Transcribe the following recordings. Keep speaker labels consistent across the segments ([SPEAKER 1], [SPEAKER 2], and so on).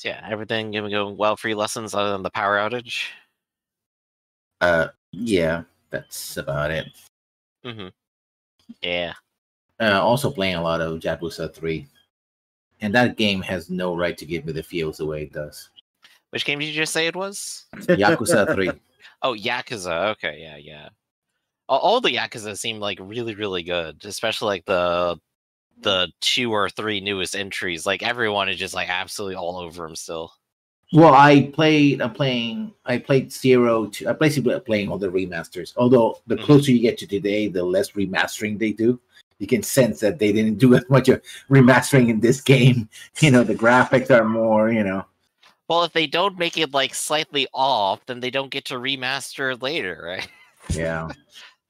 [SPEAKER 1] Yeah, everything going well for your lessons other than the power outage?
[SPEAKER 2] Yeah, that's about it.
[SPEAKER 1] Mm-hmm. Yeah.
[SPEAKER 2] Also playing a lot of Yakuza 3. And that game has no right to give me the feels the way it does.
[SPEAKER 1] Which game did you just say it was?
[SPEAKER 2] Yakuza 3.
[SPEAKER 1] Oh, Yakuza. Okay, yeah. All the Yakuza seem like really, really good, especially like the 2 or 3 newest entries. Like everyone is just like absolutely all over them still.
[SPEAKER 2] Well, I played Zero. I basically playing all the remasters. Although the closer you get to today, the less remastering they do. You can sense that they didn't do as much of remastering in this game. The graphics are more,
[SPEAKER 1] Well, if they don't make it like slightly off, then they don't get to remaster later, right?
[SPEAKER 2] Yeah.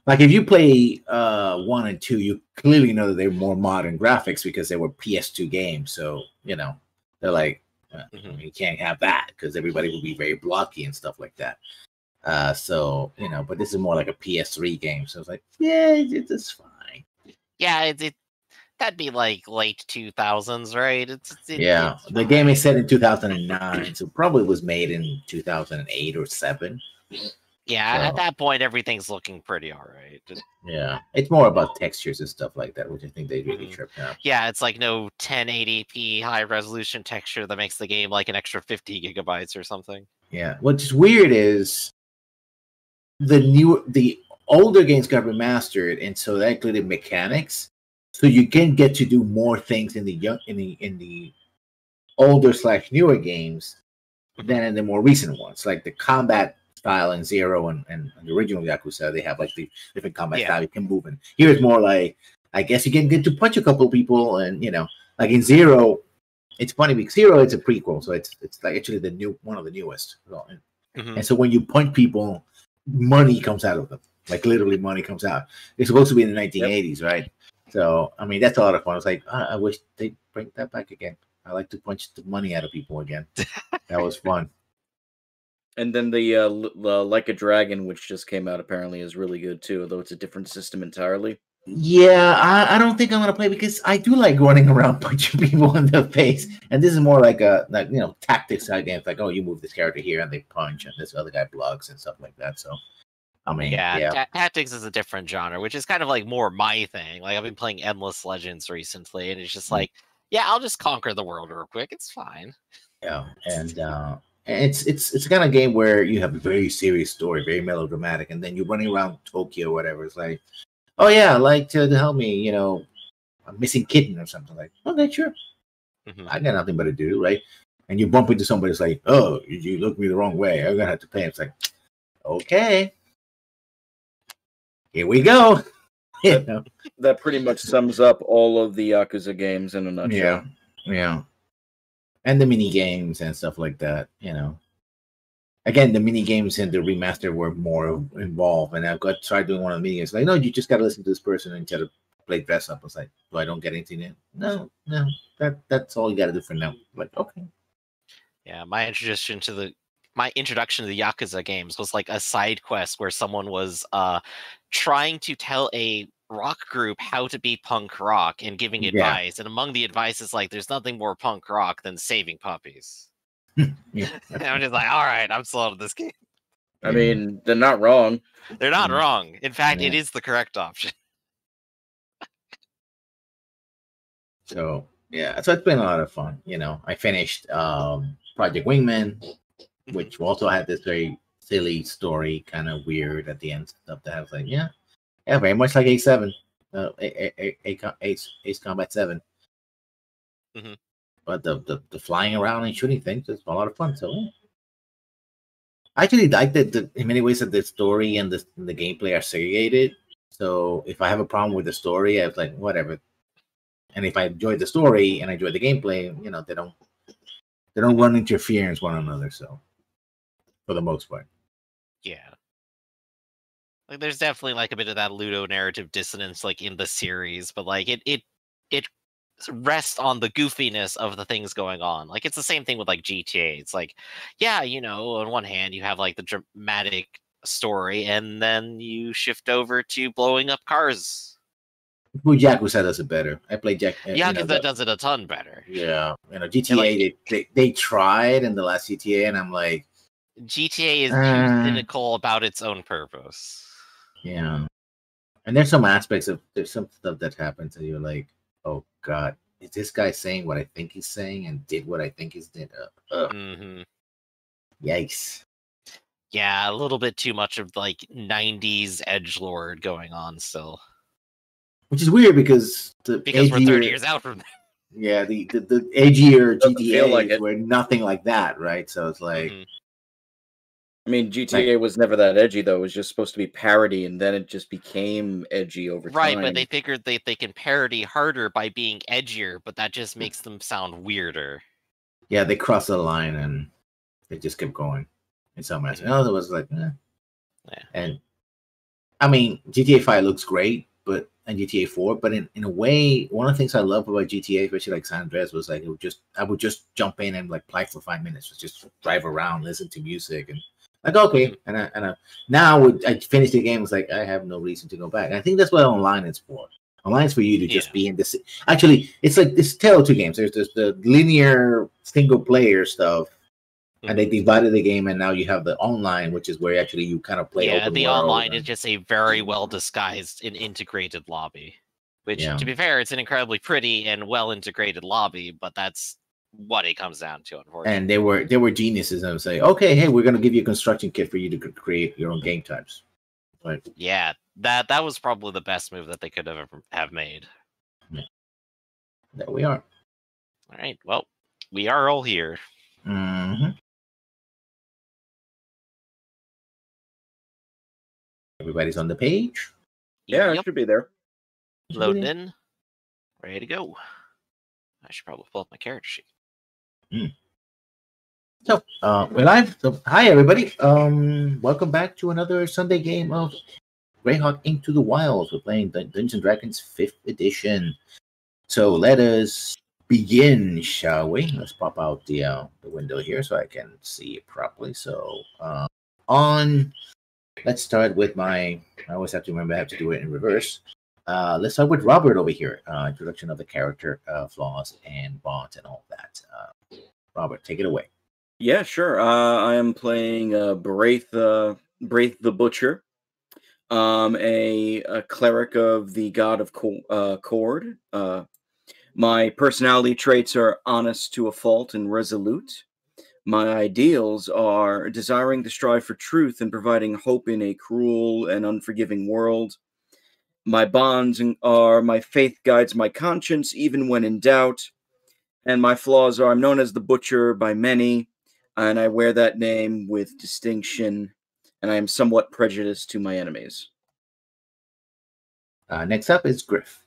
[SPEAKER 2] Like if you play 1 and 2, you clearly know that they're more modern graphics because they were PS2 games. So, they're like, you can't have that because everybody will be very blocky and stuff like that. So, but this is more like a PS3 game. So it's like, yeah, it's fine.
[SPEAKER 1] Yeah, that'd be like late 2000s, right?
[SPEAKER 2] Yeah, the game is set in 2009, so probably was made in 2008 or 7.
[SPEAKER 1] Yeah, at that point, everything's looking pretty all right.
[SPEAKER 2] Yeah, it's more about textures and stuff like that, which I think they really tripped out.
[SPEAKER 1] Yeah, it's like no 1080p high resolution texture that makes the game like an extra 50 gigabytes or something.
[SPEAKER 2] Yeah, what's weird is the older games got remastered, and so that included mechanics. So you can get to do more things in the older / newer games than in the more recent ones, like the combat style in Zero and the original Yakuza. They have like the different combat style you can move in. Here it's more like, I guess you can get to punch a couple of people, and like in Zero, it's funny because Zero it's a prequel, so it's like actually one of the newest. And so when you punch people, money comes out of them, like literally money comes out. It's supposed to be in the 1980s, right? So I mean that's a lot of fun. It's like I wish they'd bring that back again. I like to punch the money out of people again. That was fun.
[SPEAKER 3] And then the Like a Dragon, which just came out, apparently is really good too, although it's a different system entirely.
[SPEAKER 2] Yeah, I don't think I'm gonna play because I do like running around punching people in the face, and this is more like tactics side game. It's like, oh, you move this character here and they punch, and this other guy blocks and stuff like that. So, I mean,
[SPEAKER 1] tactics is a different genre, which is kind of like more my thing. Like I've been playing Endless Legends recently, and it's just like, yeah, I'll just conquer the world real quick. It's fine.
[SPEAKER 2] Yeah, and it's the kind of game where you have a very serious story, very melodramatic, and then you're running around Tokyo or whatever. It's like, oh yeah, like to help me, a missing kitten or something. Like, okay, sure. I got nothing but to do, right? And you bump into somebody, it's like, oh, you looked me the wrong way. I'm gonna have to pay. It's like, okay, here we go.
[SPEAKER 3] That pretty much sums up all of the Yakuza games in a nutshell.
[SPEAKER 2] Yeah. And the mini games and stuff like that, Again, the mini games and the remaster were more involved, and I've got tried doing one of the mini games. Like, no, you just got to listen to this person and try to play dress up. I was like, do I don't get anything in? No, that's all you got to do for now. Like, okay.
[SPEAKER 1] Yeah, my introduction to the Yakuza games was like a side quest where someone was trying to tell a rock group how to be punk rock and giving advice, and among the advice is like, there's nothing more punk rock than saving puppies. And I'm just like, all right, I'm sold on this game.
[SPEAKER 3] I mean, they're not wrong.
[SPEAKER 1] They're not wrong. In fact, it is the correct option.
[SPEAKER 2] So so it's been a lot of fun. I finished Project Wingman, which also had this very silly story, kind of weird at the end stuff that I was like, yeah, very much like A7, Ace Combat 7. But the flying around and shooting things is a lot of fun. So I actually like that in many ways that the story and the gameplay are segregated. So if I have a problem with the story, I was like, whatever. And if I enjoy the story and I enjoy the gameplay, they don't run interference one another. So for the most part,
[SPEAKER 1] yeah. Like there's definitely like a bit of that Ludo narrative dissonance like in the series, but like it rests on the goofiness of the things going on. Like it's the same thing with like GTA. It's like, yeah, on one hand you have like the dramatic story, and then you shift over to blowing up cars.
[SPEAKER 2] Well, Yakuza does it better. I played
[SPEAKER 1] Yakuza does it a ton better.
[SPEAKER 2] Yeah, GTA they tried in the last GTA, and I'm like,
[SPEAKER 1] GTA is too cynical about its own purpose.
[SPEAKER 2] Yeah, and there's some aspects of there's some stuff that happens, and you're like, oh god, is this guy saying what I think he's saying and did what I think he's did? Yikes.
[SPEAKER 1] Yeah, a little bit too much of like 90s edgelord going on still.
[SPEAKER 2] Which is weird because
[SPEAKER 1] we're 30 years out from that.
[SPEAKER 2] Yeah, the edgier GTAs were nothing like that, right? So it's like
[SPEAKER 3] I mean, GTA was never that edgy, though. It was just supposed to be parody, and then it just became edgy over time.
[SPEAKER 1] Right, but they figured they can parody harder by being edgier, but that just makes them sound weirder.
[SPEAKER 2] Yeah, they crossed the line, and it just kept going. In some aspects. In other was like, Yeah. And I mean, GTA 5 looks great, and GTA 4, but in a way, one of the things I love about GTA, especially like San Andreas, was like I would just jump in and like play for 5 minutes, just drive around, listen to music, and like okay, and now I finished the game, it's like I have no reason to go back. And I think that's what online is for. Online is for you to just be in this. Actually, it's like this tale of two games. There's the linear single player stuff. And they divided the game, and now you have the online, which is where actually you kind of play.
[SPEAKER 1] Yeah, the online is just a very well disguised and integrated lobby. Which, to be fair, it's an incredibly pretty and well integrated lobby, but that's what it comes down to, unfortunately.
[SPEAKER 2] And they were geniuses and say, okay, hey, we're going to give you a construction kit for you to create your own game types. But
[SPEAKER 1] yeah, that was probably the best move that they could have made.
[SPEAKER 2] Yeah. There we are.
[SPEAKER 1] All right, well, we are all here.
[SPEAKER 2] Everybody's on the page.
[SPEAKER 3] Yeah, it should be there.
[SPEAKER 1] Loading in. Ready to go. I should probably pull up my character sheet.
[SPEAKER 2] So, we're live. So, hi, everybody. Welcome back to another Sunday game of Greyhawk Into the Wilds. We're playing Dungeons & Dragons 5th edition. So, let us begin, shall we? Let's pop out the window here so I can see it properly. So, let's start with I always have to remember I have to do it in reverse. Let's start with Robert over here. Introduction of the character, flaws, and bonds, and all that. Robert, take it away.
[SPEAKER 3] Yeah, sure. I am playing Braith the Butcher, a cleric of the god of Cord. My personality traits are honest to a fault and resolute. My ideals are desiring to strive for truth and providing hope in a cruel and unforgiving world. My bonds are my faith guides my conscience even when in doubt. And my flaws are I'm known as the Butcher by many, and I wear that name with distinction, and I am somewhat prejudiced to my enemies.
[SPEAKER 2] Next up is Griff.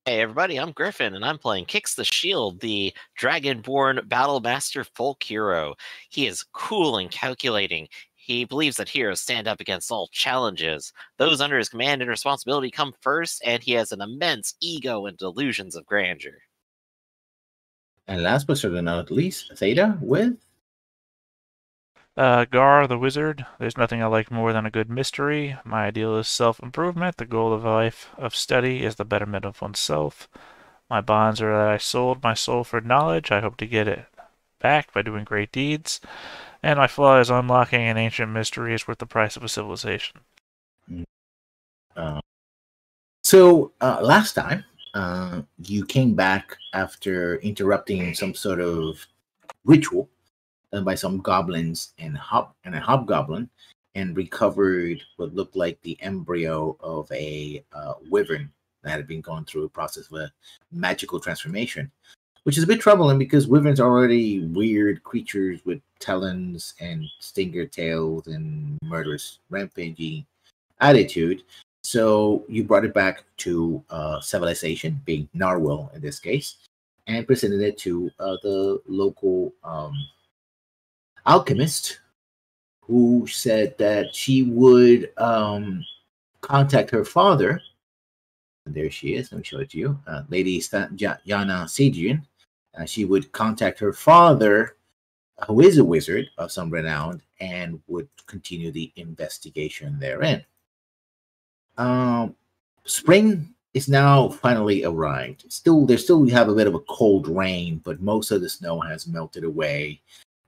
[SPEAKER 1] Hey everybody, I'm Griffin, and I'm playing Kix the Shield, the Dragonborn Battlemaster folk hero. He is cool and calculating. He believes that heroes stand up against all challenges. Those under his command and responsibility come first, and he has an immense ego and delusions of grandeur.
[SPEAKER 2] And last but certainly not least, Theta with...
[SPEAKER 4] Gar the Wizard. There's nothing I like more than a good mystery. My ideal is self-improvement. The goal of a life of study is the betterment of oneself. My bonds are that I sold my soul for knowledge. I hope to get it back by doing great deeds. And my flaw is unlocking an ancient mystery is worth the price of a civilization.
[SPEAKER 2] Last time, you came back after interrupting some sort of ritual done by some goblins and a hobgoblin, and recovered what looked like the embryo of a wyvern that had been going through a process of a magical transformation, which is a bit troubling because wyverns are already weird creatures with talons and stinger tails and murderous, rampaging attitude. So you brought it back to civilization, being Narwhal in this case, and presented it to the local alchemist, who said that she would contact her father. And there she is. Let me show it to you. Lady Yana Sadrian. She would contact her father, who is a wizard of some renown, and would continue the investigation therein. spring is now finally arrived. They still have a bit of a cold rain, but most of the snow has melted away,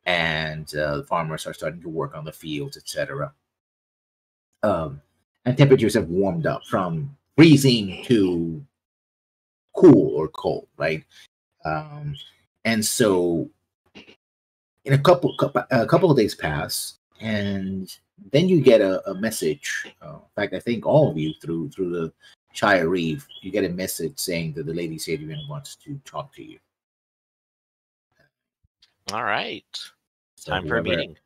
[SPEAKER 2] and the farmers are starting to work on the fields, etc. And temperatures have warmed up from freezing to cool or cold, right? And so, in a couple of days pass, and then you get a message. In fact, I think all of you through the Shire Reeve, you get a message saying that the Lady Sadrian wants to talk to you.
[SPEAKER 1] All right.
[SPEAKER 2] So
[SPEAKER 1] Time for a meeting.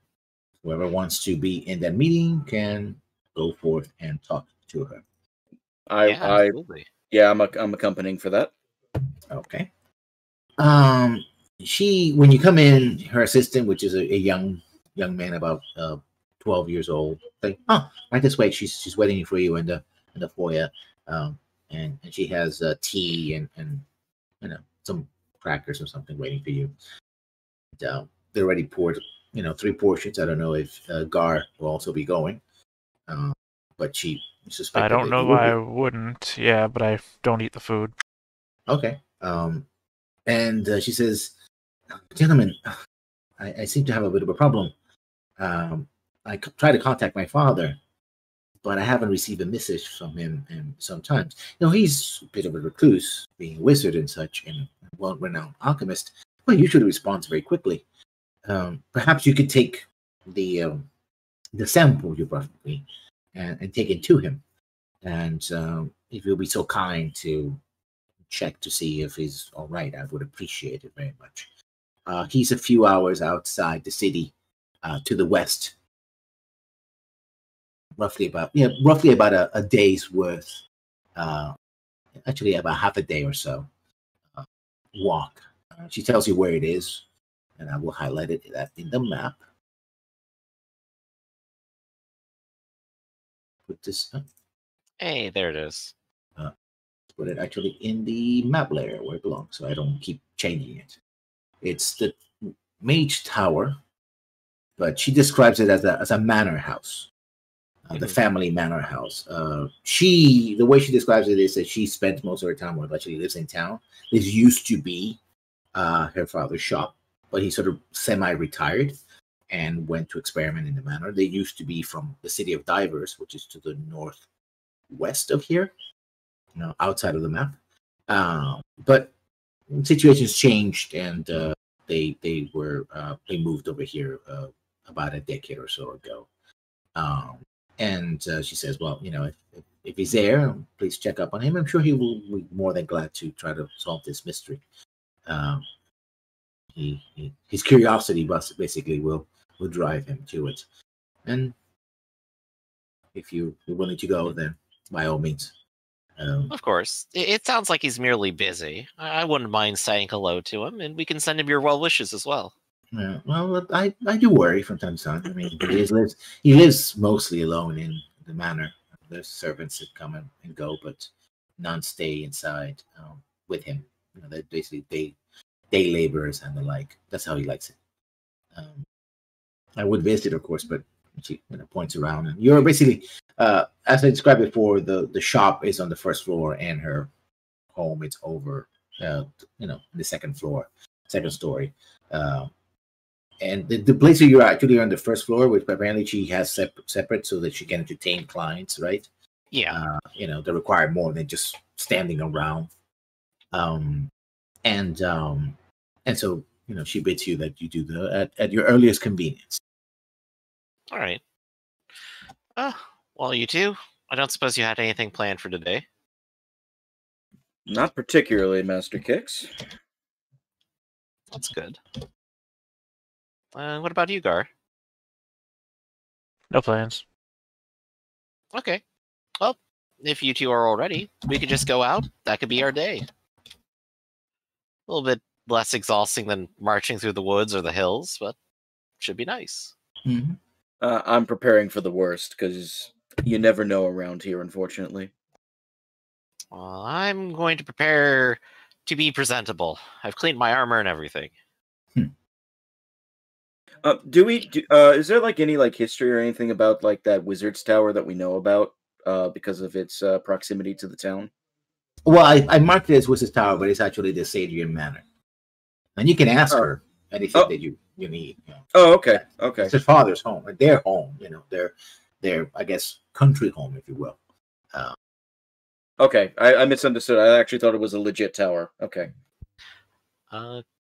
[SPEAKER 2] Whoever wants to be in that meeting can go forth and talk to her.
[SPEAKER 1] Absolutely.
[SPEAKER 3] I'm accompanying for that.
[SPEAKER 2] Okay. When you come in, her assistant, which is a young man about 12 years old, like, oh, right this way. She's waiting for you in the foyer. And she has tea and some crackers or something waiting for you. And, they already poured 3 portions. I don't know if Gar will also be going, but she suspects.
[SPEAKER 4] I don't know why I wouldn't. Yeah, but I don't eat the food.
[SPEAKER 2] Okay. And she says, "Gentlemen, I seem to have a bit of a problem. I tried to contact my father, but I haven't received a message from him in some time. He's a bit of a recluse, being a wizard and such, and a well-renowned alchemist. Well, usually responds very quickly. Perhaps you could take the sample you brought me and take it to him. And if you'll be so kind to check to see if he's all right, I would appreciate it very much. He's a few hours outside the city, to the west, roughly about a day's worth, actually about half a day or so walk. She tells you where it is, and I will highlight it in the map. Put this up.
[SPEAKER 1] Hey, there it is.
[SPEAKER 2] Put it actually in the map layer where it belongs, so I don't keep changing it. It's the Mage Tower, but she describes it as a manor house, the family manor house. The way she describes it is that she spends most of her time, but she lives in town. This used to be her father's shop, but he sort of semi-retired and went to experiment in the manor. They used to be from the city of Divers, which is to the northwest of here, outside of the map. But situations changed, and they moved over here about a decade or so ago. And she says, well, if he's there, please check up on him. I'm sure he will be more than glad to try to solve this mystery. His curiosity basically will drive him to it. And if you're willing to go, then by all means.
[SPEAKER 1] Of course. It sounds like he's merely busy. I wouldn't mind saying hello to him, and we can send him your well wishes as well.
[SPEAKER 2] Yeah, well, I do worry from time to time. I mean, he lives mostly alone in the manor. There's servants that come and go, but none stay inside with him. They're basically day laborers and the like. That's how he likes it. I would visit, of course, but she points around, and you're basically, as I described before, the shop is on the first floor, and her home is over, the second story. And the place where you're actually on the first floor, which apparently she has separate so that she can entertain clients, right?
[SPEAKER 1] Yeah.
[SPEAKER 2] They require more than just standing around. And so she bids you that you do at your earliest convenience.
[SPEAKER 1] All right. Well, you two, I don't suppose you had anything planned for today.
[SPEAKER 3] Not particularly, Master Kix.
[SPEAKER 1] That's good. What about you, Gar?
[SPEAKER 4] No plans.
[SPEAKER 1] Okay. Well, if you two are all ready, we could just go out. That could be our day. A little bit less exhausting than marching through the woods or the hills, but should be nice.
[SPEAKER 2] Mm-hmm.
[SPEAKER 3] I'm preparing for the worst, because you never know around here, unfortunately.
[SPEAKER 1] Well, I'm going to prepare to be presentable. I've cleaned my armor and everything.
[SPEAKER 3] Is there any history or anything about that wizard's tower that we know about because of its proximity to the town?
[SPEAKER 2] Well, I marked it as Wizard's Tower, but it's actually the Sadrian Manor. And you can ask her anything that you need. You know.
[SPEAKER 3] Oh, okay. Okay.
[SPEAKER 2] It's her father's home, their home, their I guess country home, if you will.
[SPEAKER 3] Okay, I misunderstood. I actually thought it was a legit tower. Okay.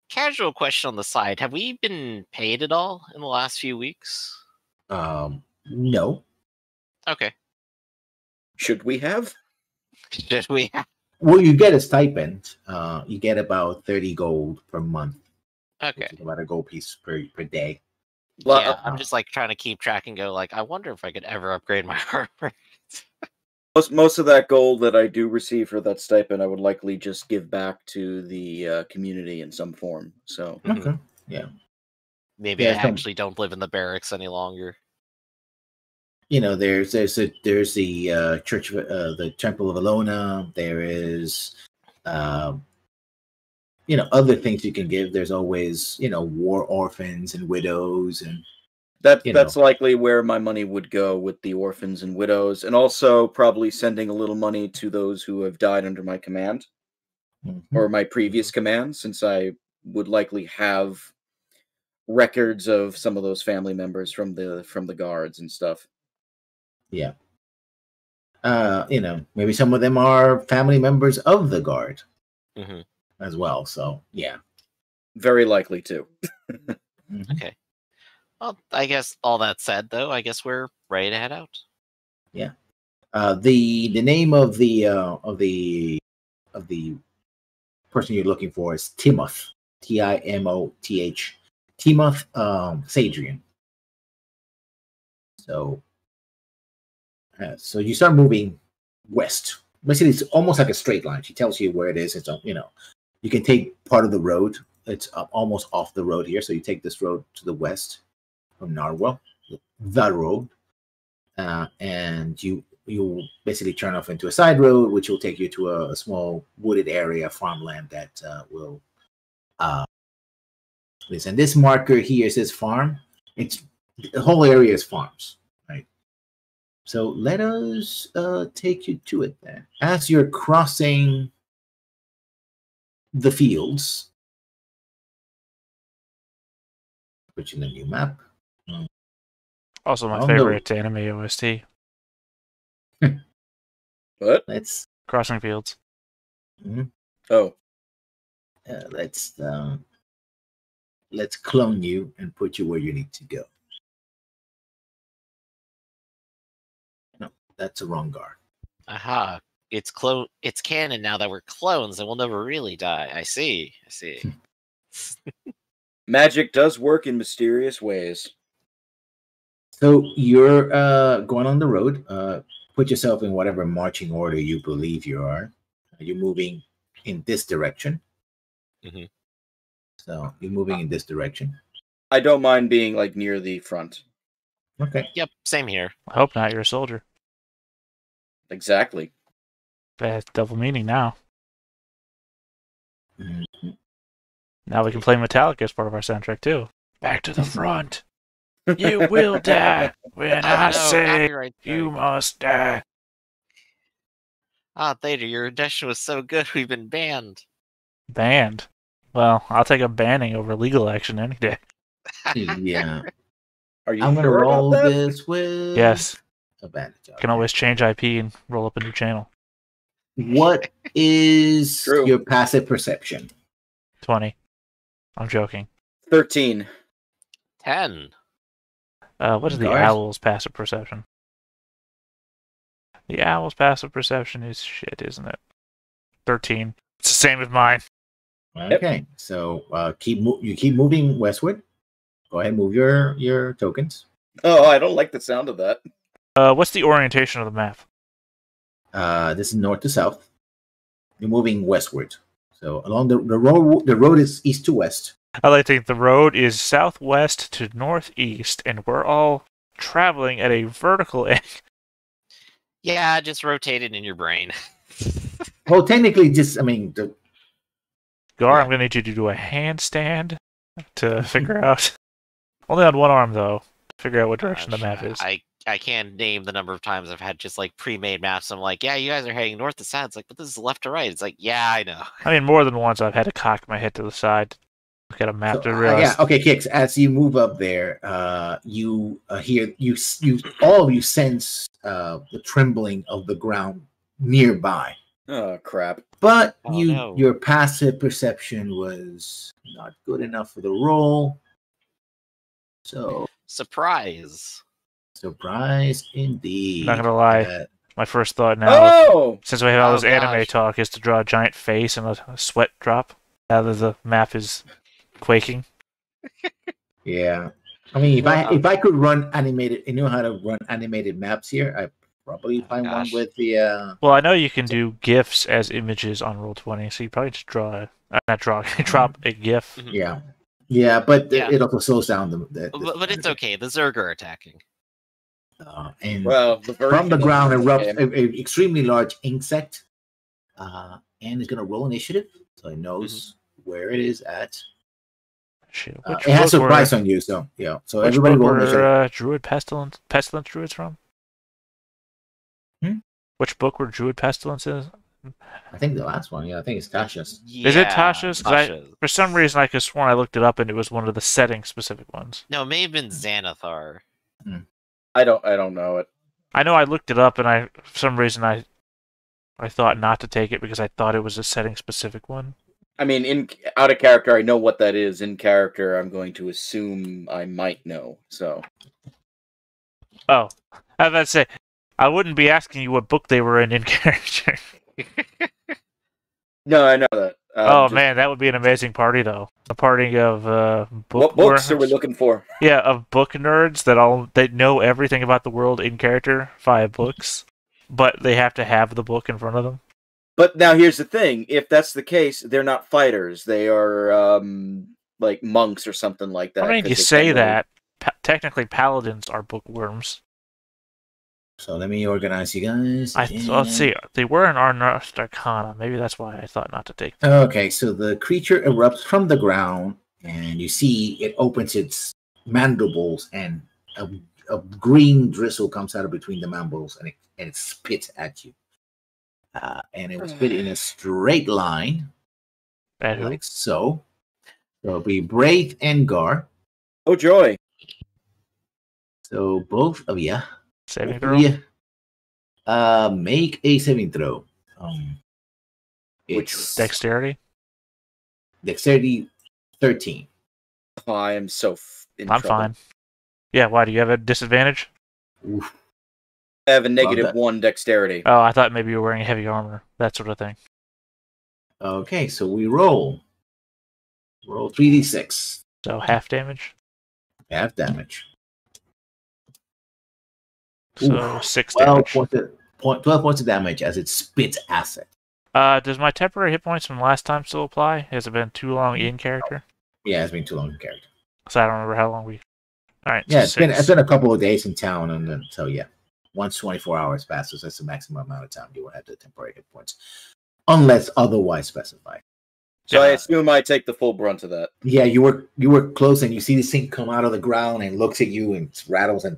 [SPEAKER 1] Casual question on the side. Have we been paid at all in the last few weeks?
[SPEAKER 2] No.
[SPEAKER 1] Okay.
[SPEAKER 3] Should we have?
[SPEAKER 1] Should we have?
[SPEAKER 2] Well, you get a stipend. You get about 30 gold per month.
[SPEAKER 1] Okay.
[SPEAKER 2] About a gold piece per day.
[SPEAKER 3] Well,
[SPEAKER 1] Yeah, I'm just like trying to keep track and go like, I wonder if I could ever upgrade my armor.
[SPEAKER 3] most of that gold that I do receive for that stipend, I would likely just give back to the community in some form. So
[SPEAKER 2] Okay. Yeah.
[SPEAKER 1] Maybe I actually don't live in the barracks any longer.
[SPEAKER 2] There's the church of the Temple of Alona. There is, other things you can give. There's always, war orphans and widows, and
[SPEAKER 3] that's likely where my money would go, with the orphans and widows, and also probably sending a little money to those who have died under my command or my previous command, since I would likely have records of some of those family members from the guards and stuff.
[SPEAKER 2] Yeah. Maybe some of them are family members of the guard as well. So, yeah.
[SPEAKER 3] Very likely too.
[SPEAKER 1] Okay. Well, I guess all that said, though, I guess we're ready to head out.
[SPEAKER 2] Yeah. The name of the person you're looking for is Timoth. Timoth. Timoth Sadrian. So you start moving west. Basically, it's almost like a straight line. She tells you where it is. It's you can take part of the road. It's almost off the road here. So you take this road to the west from Narwhal, the road, and you basically turn off into a side road, which will take you to a small wooded area, farmland that will. And this marker here says farm. It's the whole area is farms. So let us take you to it then. As you're crossing the fields, put you in a new map.
[SPEAKER 4] Also, my favorite anime OST.
[SPEAKER 3] What?
[SPEAKER 2] Let's
[SPEAKER 4] Crossing Fields.
[SPEAKER 3] Oh.
[SPEAKER 2] Let's clone you and put you where you need to go. That's a wrong guard.
[SPEAKER 1] Aha. It's canon now that we're clones and we'll never really die. I see.
[SPEAKER 3] Magic does work in mysterious ways.
[SPEAKER 2] So you're going on the road. Put yourself in whatever marching order you believe you are. You're moving in this direction. So you're moving in this direction.
[SPEAKER 3] I don't mind being like near the front.
[SPEAKER 2] Okay.
[SPEAKER 1] Yep, same here.
[SPEAKER 4] I hope not. You're a soldier.
[SPEAKER 3] Exactly.
[SPEAKER 4] That's double meaning now. Now we can play Metallica as part of our soundtrack too. Back to the front. You will die when I say you must die.
[SPEAKER 1] Theta, your audition was so good we've been banned.
[SPEAKER 4] Banned? Well, I'll take a banning over legal action any day.
[SPEAKER 2] Yeah.
[SPEAKER 3] Are you
[SPEAKER 2] I'm going to
[SPEAKER 3] sure
[SPEAKER 2] roll
[SPEAKER 3] about that?
[SPEAKER 2] this with
[SPEAKER 4] Yes.
[SPEAKER 2] advantage.
[SPEAKER 4] Can always change IP and roll up a new channel.
[SPEAKER 2] What is
[SPEAKER 3] True.
[SPEAKER 2] your passive perception?
[SPEAKER 4] 20. I'm joking.
[SPEAKER 3] 13.
[SPEAKER 1] 10.
[SPEAKER 4] What is the
[SPEAKER 2] Guys?
[SPEAKER 4] owl's passive perception? The owl's passive perception is shit, isn't it? 13. It's the same as mine.
[SPEAKER 2] Okay, so you keep moving westward. Go ahead and move your tokens.
[SPEAKER 3] Oh, I don't like the sound of that.
[SPEAKER 4] What's the orientation of the map?
[SPEAKER 2] This is north to south. You're moving westward. So along the road is east to west.
[SPEAKER 4] I like to think the road is southwest to northeast, and we're all traveling at a vertical angle.
[SPEAKER 1] Yeah, just rotate it in your brain.
[SPEAKER 2] Well, technically,
[SPEAKER 4] Gar, I'm going to need you to do a handstand to figure out. Only on one arm, though, to figure out what direction the map is.
[SPEAKER 1] I I can't name the number of times I've had just like pre-made maps. I'm like, yeah, you guys are heading north to south. It's like, but this is left to right. It's like, yeah, I know.
[SPEAKER 4] I mean, more than once I've had to cock my head to the side, look at a map
[SPEAKER 2] So,
[SPEAKER 4] to realize.
[SPEAKER 2] yeah, okay, Kix. As you move up there, you hear all of you sense the trembling of the ground nearby.
[SPEAKER 3] Oh crap!
[SPEAKER 2] But
[SPEAKER 1] Oh, no.
[SPEAKER 2] your passive perception was not good enough for the roll. So
[SPEAKER 1] Surprise.
[SPEAKER 2] surprise indeed.
[SPEAKER 4] Not gonna lie.
[SPEAKER 2] Uh,
[SPEAKER 4] My first thought now,
[SPEAKER 3] Oh,
[SPEAKER 4] since we have all
[SPEAKER 1] Oh,
[SPEAKER 4] this anime
[SPEAKER 1] gosh.
[SPEAKER 4] talk, is to draw a giant face and a sweat drop now that the map is quaking.
[SPEAKER 2] yeah. I mean, if I could run animated, I know how to run animated maps here. I probably find one
[SPEAKER 1] gosh.
[SPEAKER 2] with the.
[SPEAKER 4] Well, I know you can do GIFs as images on Roll20, so you probably just drop a GIF.
[SPEAKER 2] Yeah, but
[SPEAKER 1] Yeah.
[SPEAKER 2] it also slows down the
[SPEAKER 1] But it's okay. The Zerg are attacking.
[SPEAKER 2] And
[SPEAKER 3] well,
[SPEAKER 2] from the ground erupts a extremely large insect, and it's going to roll initiative, so it knows where it is at.
[SPEAKER 4] Shit,
[SPEAKER 2] It has surprise on you, so yeah. So
[SPEAKER 4] which
[SPEAKER 2] everybody
[SPEAKER 4] book
[SPEAKER 2] roll initiative.
[SPEAKER 4] were Druid Pestilence Druids from?
[SPEAKER 2] Hmm?
[SPEAKER 4] Which book were Druid Pestilences?
[SPEAKER 2] I think the last one. Yeah, I think it's Tasha's.
[SPEAKER 4] Is it Tasha's? 'Cause
[SPEAKER 1] Tasha's.
[SPEAKER 4] for some reason, I could have sworn I looked it up and it was one of the setting-specific ones.
[SPEAKER 1] No, it may have been Xanathar.
[SPEAKER 3] I don't know it.
[SPEAKER 4] I know I looked it up and for some reason I thought not to take it because I thought it was a setting-specific one.
[SPEAKER 3] I mean, out of character, I know what that is. In character, I'm going to assume I might know. So,
[SPEAKER 4] Oh, I was about to say, I wouldn't be asking you what book they were in character.
[SPEAKER 3] no, I know that.
[SPEAKER 4] Oh man, that would be an amazing party though. A party of
[SPEAKER 3] What books are we looking for?
[SPEAKER 4] Yeah, of book nerds that know everything about the world in character via books, but they have to have the book in front of them.
[SPEAKER 3] But now here's the thing: if that's the case, they're not fighters; they are like monks or something like that.
[SPEAKER 4] I mean,
[SPEAKER 3] 'cause
[SPEAKER 4] you
[SPEAKER 3] they
[SPEAKER 4] say
[SPEAKER 3] can't
[SPEAKER 4] that. Technically, paladins are bookworms.
[SPEAKER 2] So let me organize you guys.
[SPEAKER 4] Let's see. They were in our North Arcana. Maybe that's why I thought not to take them.
[SPEAKER 2] Okay, so the creature erupts from the ground, and you see it opens its mandibles, and a green drizzle comes out of between the mandibles, and it spits at you. And it will spit in a straight line,
[SPEAKER 4] At who?
[SPEAKER 2] like so. So it'll be Braith and Gar.
[SPEAKER 3] Oh joy!
[SPEAKER 2] So both of you,
[SPEAKER 4] Saving
[SPEAKER 2] both of
[SPEAKER 4] throw?
[SPEAKER 2] you, make a saving throw.
[SPEAKER 3] Which
[SPEAKER 2] It's
[SPEAKER 4] Dexterity?
[SPEAKER 2] dexterity 13.
[SPEAKER 3] Oh, I am so in
[SPEAKER 4] I'm
[SPEAKER 3] trouble.
[SPEAKER 4] fine. Yeah, why? Do you have a disadvantage?
[SPEAKER 2] Oof.
[SPEAKER 3] I have a negative
[SPEAKER 2] that.
[SPEAKER 3] 1 dexterity.
[SPEAKER 4] Oh, I thought maybe you were wearing heavy armor. That sort of thing.
[SPEAKER 2] Okay, so we roll 3d6,
[SPEAKER 4] So half damage.
[SPEAKER 2] half damage.
[SPEAKER 4] So
[SPEAKER 2] Oof.
[SPEAKER 4] 6
[SPEAKER 2] 12
[SPEAKER 4] damage.
[SPEAKER 2] 12 points of damage as it spits acid.
[SPEAKER 4] Does my temporary hit points from last time still apply? Has it been too long in character?
[SPEAKER 2] Yeah, it's been too long in character.
[SPEAKER 4] So I don't remember how long we. All right.
[SPEAKER 2] Yeah,
[SPEAKER 4] so
[SPEAKER 2] it's been a couple of days in town, and then so yeah, once 24 hours passes, that's the maximum amount of time you will have the temporary hit points, unless otherwise specified.
[SPEAKER 3] So I assume I take the full brunt of that.
[SPEAKER 2] Yeah, you were close, and you see this thing come out of the ground and looks at you and rattles, and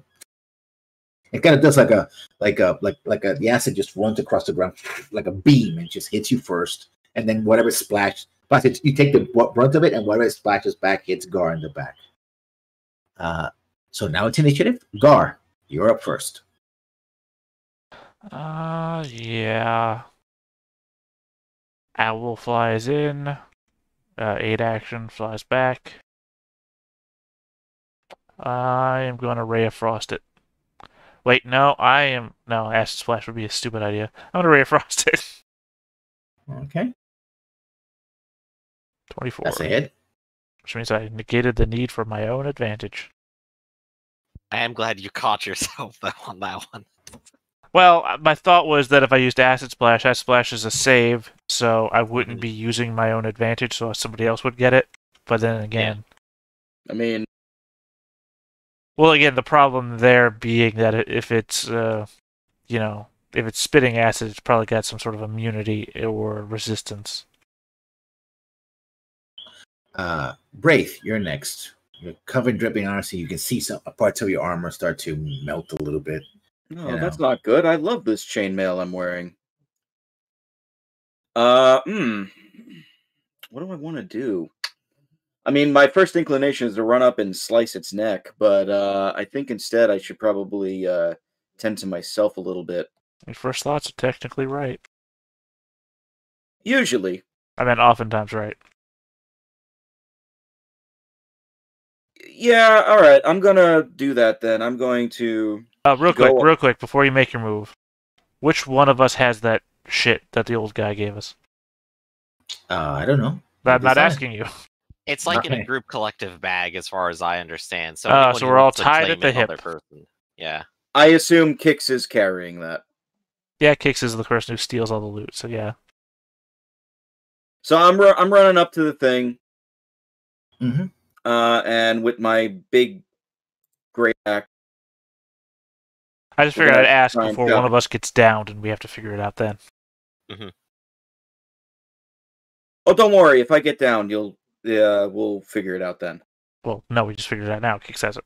[SPEAKER 2] it kind of does like the acid just runs across the ground like a beam and just hits you first, and then whatever splash, plus you take the brunt of it, and whatever splashes back hits Gar in the back. So now it's initiative. Gar, you're up first.
[SPEAKER 4] Yeah. Owl flies in. 8 action flies back. I am going to Ray of Frost it. Wait, no, no, Acid Splash would be a stupid idea. I'm going to Ray of Frost it.
[SPEAKER 2] Okay,
[SPEAKER 4] 24.
[SPEAKER 2] that's a hit.
[SPEAKER 4] Which means I negated the need for my own advantage.
[SPEAKER 1] I am glad you caught yourself on that one.
[SPEAKER 4] Well, my thought was that if I used Acid Splash is a save, so I wouldn't be using my own advantage, so somebody else would get it. But then again...
[SPEAKER 3] I mean...
[SPEAKER 4] Well, again, the problem there being that if it's, if it's spitting acid, it's probably got some sort of immunity or resistance.
[SPEAKER 2] Braith, you're next. you're covered in dripping iron, so you can see some parts of your armor start to melt a little bit.
[SPEAKER 3] No, that's not good. I love this chainmail I'm wearing. What do I want to do? I mean, my first inclination is to run up and slice its neck, but I think instead I should probably tend to myself a little bit.
[SPEAKER 4] Your first thoughts are technically right.
[SPEAKER 3] Usually.
[SPEAKER 4] I mean, oftentimes right.
[SPEAKER 3] Yeah, all right. I'm gonna do that then. I'm going to.
[SPEAKER 4] Real quick, before you make your move, which one of us has that shit that the old guy gave us?
[SPEAKER 2] I don't know.
[SPEAKER 4] I'm not asking you.
[SPEAKER 1] It's like in a group collective bag, as far as I understand. So,
[SPEAKER 4] so we're all tied at the hip.
[SPEAKER 1] Yeah.
[SPEAKER 3] I assume Kix is carrying that.
[SPEAKER 4] Yeah, Kix is the person who steals all the loot. So yeah.
[SPEAKER 3] So I'm running up to the thing.
[SPEAKER 2] Mm-hmm.
[SPEAKER 3] And with my big great axe.
[SPEAKER 4] I just figured I'd ask before one of us gets downed, and we have to figure it out then.
[SPEAKER 1] Mm-hmm.
[SPEAKER 3] Oh, don't worry. If I get down, we'll figure it out then.
[SPEAKER 4] Well, no, we just figured it out now. Kix has it.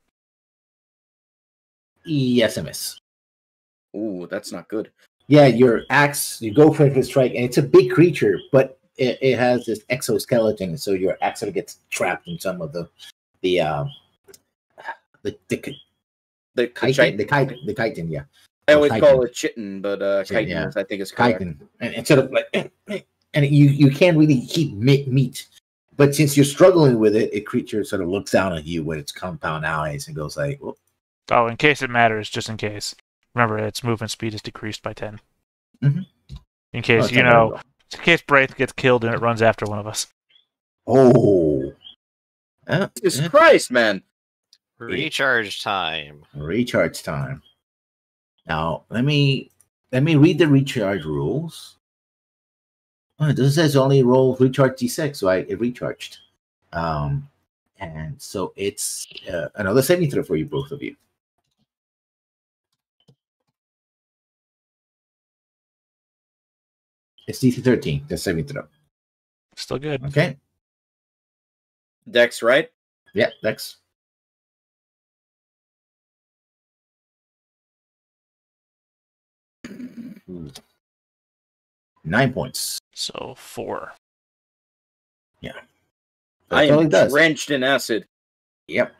[SPEAKER 2] Yes, I miss.
[SPEAKER 3] Ooh, that's not good.
[SPEAKER 2] Yeah, your axe, you go for a strike, and it's a big creature, but it has this exoskeleton, so your axe sort of gets trapped in some of the chitin, yeah.
[SPEAKER 3] I always call it chitin, but chitin, yeah. I think it's correct.
[SPEAKER 2] Chitin. And it's sort of like, and you can't really keep meat, but since you're struggling with it, a creature sort of looks down at you with its compound eyes and goes like, "Whoop."
[SPEAKER 4] Oh, in case it matters, just in case. Remember, its movement speed is decreased by 10.
[SPEAKER 2] Mm-hmm.
[SPEAKER 4] In case, in case Braith gets killed and it runs after one of us.
[SPEAKER 2] Oh.
[SPEAKER 3] Jesus Christ, man.
[SPEAKER 1] Recharge time.
[SPEAKER 2] Recharge time. Now, let me read the recharge rules. Oh, this says only roll recharge D6, so it recharged. And so it's another saving throw for you, both of you. It's DC 13. That's saving throw.
[SPEAKER 4] Still good.
[SPEAKER 2] Okay.
[SPEAKER 3] Dex, right?
[SPEAKER 2] Yeah, Dex. Ooh. 9 points.
[SPEAKER 4] So 4.
[SPEAKER 2] Yeah.
[SPEAKER 3] I am drenched in acid.
[SPEAKER 2] Yep.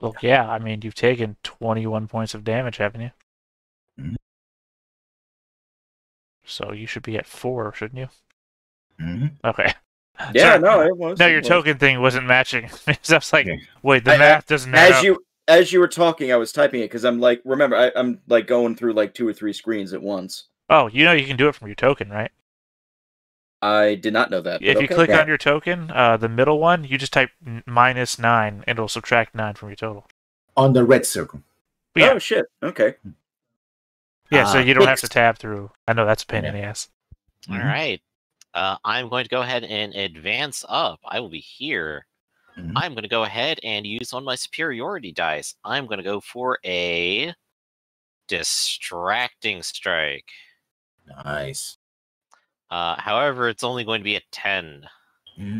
[SPEAKER 4] Well, yeah. I mean, you've taken 21 points of damage, haven't you?
[SPEAKER 2] Mm-hmm.
[SPEAKER 4] So you should be at 4, shouldn't you?
[SPEAKER 2] Mm-hmm.
[SPEAKER 4] Okay.
[SPEAKER 3] Yeah,
[SPEAKER 4] sorry.
[SPEAKER 3] no, it was.
[SPEAKER 4] No, your token thing wasn't matching. I was like, wait, the math doesn't add up.
[SPEAKER 3] As you were talking, I was typing it because I'm like, remember, I'm like going through like 2 or 3 screens at once.
[SPEAKER 4] Oh, you can do it from your token, right?
[SPEAKER 3] I did not know that.
[SPEAKER 4] If you click on your token, the middle one, you just type -9, and it'll subtract 9 from your total.
[SPEAKER 2] On the red circle.
[SPEAKER 3] Yeah. Oh, shit. Okay.
[SPEAKER 4] Yeah, so you don't have to tab through. I know that's a pain in the ass.
[SPEAKER 1] All right. I'm going to go ahead and advance up. I will be here. Mm-hmm. I'm going to go ahead and use one of my superiority dice. I'm going to go for a distracting strike.
[SPEAKER 2] Nice.
[SPEAKER 1] However, it's only going to be a 10.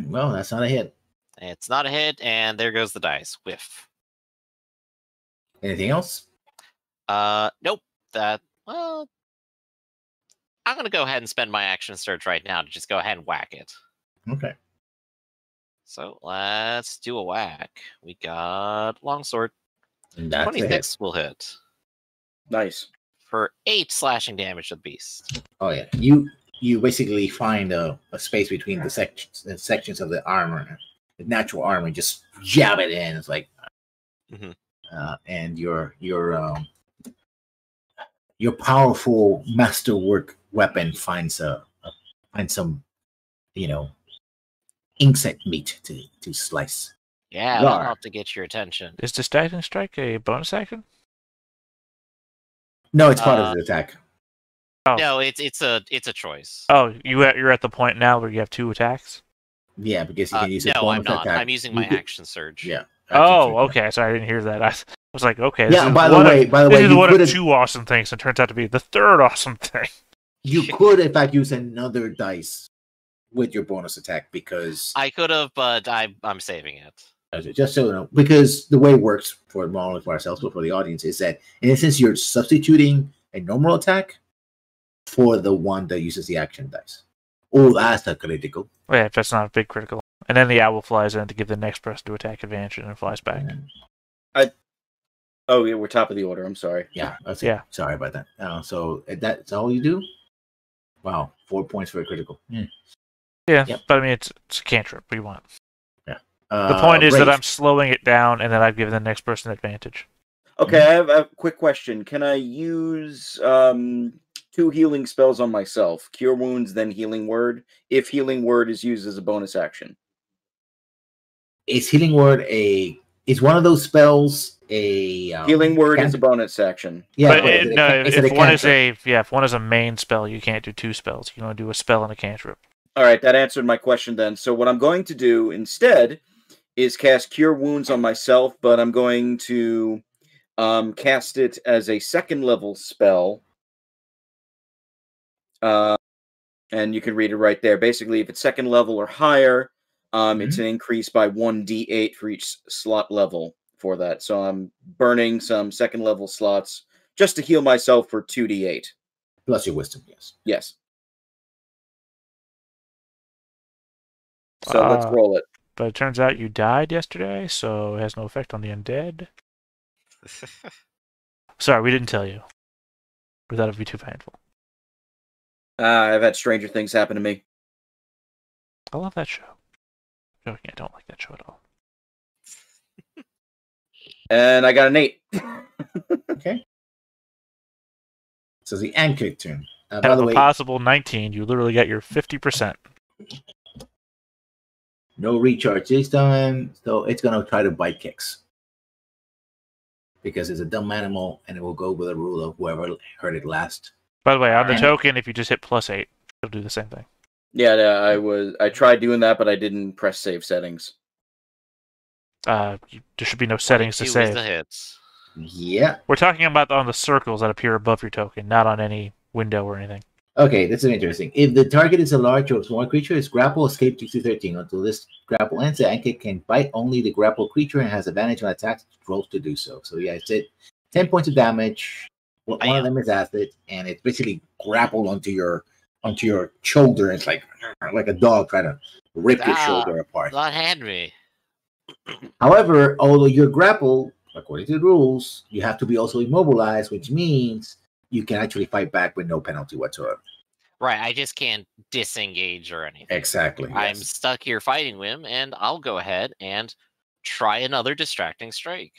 [SPEAKER 2] Well, that's not a hit.
[SPEAKER 1] It's not a hit, and there goes the dice. Whiff.
[SPEAKER 2] Anything else?
[SPEAKER 1] Nope. Well, I'm going to go ahead and spend my action surge right now to just go ahead and whack it.
[SPEAKER 2] Okay.
[SPEAKER 1] So let's do a whack. We got longsword.
[SPEAKER 2] 26
[SPEAKER 1] will hit.
[SPEAKER 3] Nice.
[SPEAKER 1] For 8 slashing damage to the beast.
[SPEAKER 2] Oh yeah, you basically find a space between the sections of the armor, the natural armor, and just jab it in. It's like, and your powerful masterwork weapon finds some, insect meat to slice.
[SPEAKER 1] Yeah, that'll have to get your attention.
[SPEAKER 4] Is distracting strike a bonus action?
[SPEAKER 2] No, it's part of the attack.
[SPEAKER 1] Oh. No, it's a choice.
[SPEAKER 4] Oh, you're at the point now where you have 2 attacks?
[SPEAKER 2] Yeah, because you can use
[SPEAKER 1] no, I'm not. I'm using my action surge.
[SPEAKER 2] Yeah.
[SPEAKER 4] Okay. Sorry, I didn't hear that. I was like, okay.
[SPEAKER 2] Yeah. By the way,
[SPEAKER 4] this is one of 2 awesome things, and it turns out to be the 3rd awesome thing.
[SPEAKER 2] You could, in fact, use another dice with your bonus attack because
[SPEAKER 1] I could have, but I'm saving it.
[SPEAKER 2] Just so you know, because the way it works for not only for ourselves but for the audience is that in a sense you're substituting a normal attack for the one that uses the action dice. Oh, that's a critical.
[SPEAKER 4] Yeah, if that's not a big critical. And then the owl flies in to give the next person to attack advantage and then flies back.
[SPEAKER 3] Oh, yeah, we're top of the order. I'm sorry.
[SPEAKER 2] Yeah, that's
[SPEAKER 4] Yeah.
[SPEAKER 2] Sorry about that. So that's all you do? Wow, 4 points for a critical.
[SPEAKER 4] Yeah,
[SPEAKER 2] Yep.
[SPEAKER 4] but I mean, it's a cantrip. What do you want?
[SPEAKER 2] Yeah.
[SPEAKER 4] The point is that
[SPEAKER 2] Wraith.
[SPEAKER 4] I'm slowing it down, and then I've given the next person advantage.
[SPEAKER 3] Okay, I have a quick question. Can I use 2 healing spells on myself? Cure Wounds, then Healing Word, if Healing Word is used as a bonus action.
[SPEAKER 2] Is Healing Word is one of those spells a
[SPEAKER 3] Healing Word is a bonus action.
[SPEAKER 2] Yeah,
[SPEAKER 4] but if one is
[SPEAKER 2] cantrip?
[SPEAKER 4] if one is a main spell, you can't do 2 spells. You can only do a spell and a cantrip.
[SPEAKER 3] All right, that answered my question then. So what I'm going to do instead is cast Cure Wounds on myself, but I'm going to cast it as a 2nd level spell. And you can read it right there. Basically, if it's 2nd level or higher, it's an increase by 1d8 for each slot level for that. So I'm burning some 2nd level slots just to heal myself for 2d8.
[SPEAKER 2] Plus your wisdom, yes.
[SPEAKER 3] Yes. So let's roll it.
[SPEAKER 4] But it turns out you died yesterday, so it has no effect on the undead. Sorry, we didn't tell you. We thought it would be too painful.
[SPEAKER 3] I've had stranger things happen to me.
[SPEAKER 4] I love that show. Joking, I don't like that show at all.
[SPEAKER 3] And I got an 8.
[SPEAKER 2] Okay. So the Ankit turn.
[SPEAKER 4] Out
[SPEAKER 2] By
[SPEAKER 4] of
[SPEAKER 2] the
[SPEAKER 4] a
[SPEAKER 2] way,
[SPEAKER 4] possible 19, you literally got your 50%.
[SPEAKER 2] no recharge this time, so it's gonna try to bite kicks. Because it's a dumb animal and it will go with a rule of whoever heard it last.
[SPEAKER 4] By the way, on the
[SPEAKER 2] Alright.
[SPEAKER 4] token, if you just hit +8, it'll do the same thing.
[SPEAKER 3] Yeah, I tried doing that, but I didn't press save settings.
[SPEAKER 4] There should be no settings to
[SPEAKER 1] 22 is
[SPEAKER 4] save.
[SPEAKER 1] the hits.
[SPEAKER 2] Yeah.
[SPEAKER 4] We're talking about on the circles that appear above your token, not on any window or anything.
[SPEAKER 2] Okay, this is interesting. If the target is a large or small creature, its grapple escape DC 13. Until this grapple ends, the Ankit can bite only the grapple creature and has advantage on attacks rolls to do so. So yeah, it's 10 points of damage. One of them is acid, and it's basically grappled onto your shoulder. It's like a dog trying to rip your shoulder apart.
[SPEAKER 1] Not Henry.
[SPEAKER 2] However, although you're grappled, according to the rules, you have to be also immobilized, which means you can actually fight back with no penalty whatsoever.
[SPEAKER 1] Right, I just can't disengage or anything.
[SPEAKER 2] Exactly.
[SPEAKER 1] I'm
[SPEAKER 2] Yes.
[SPEAKER 1] stuck here fighting with him, and I'll go ahead and try another distracting strike.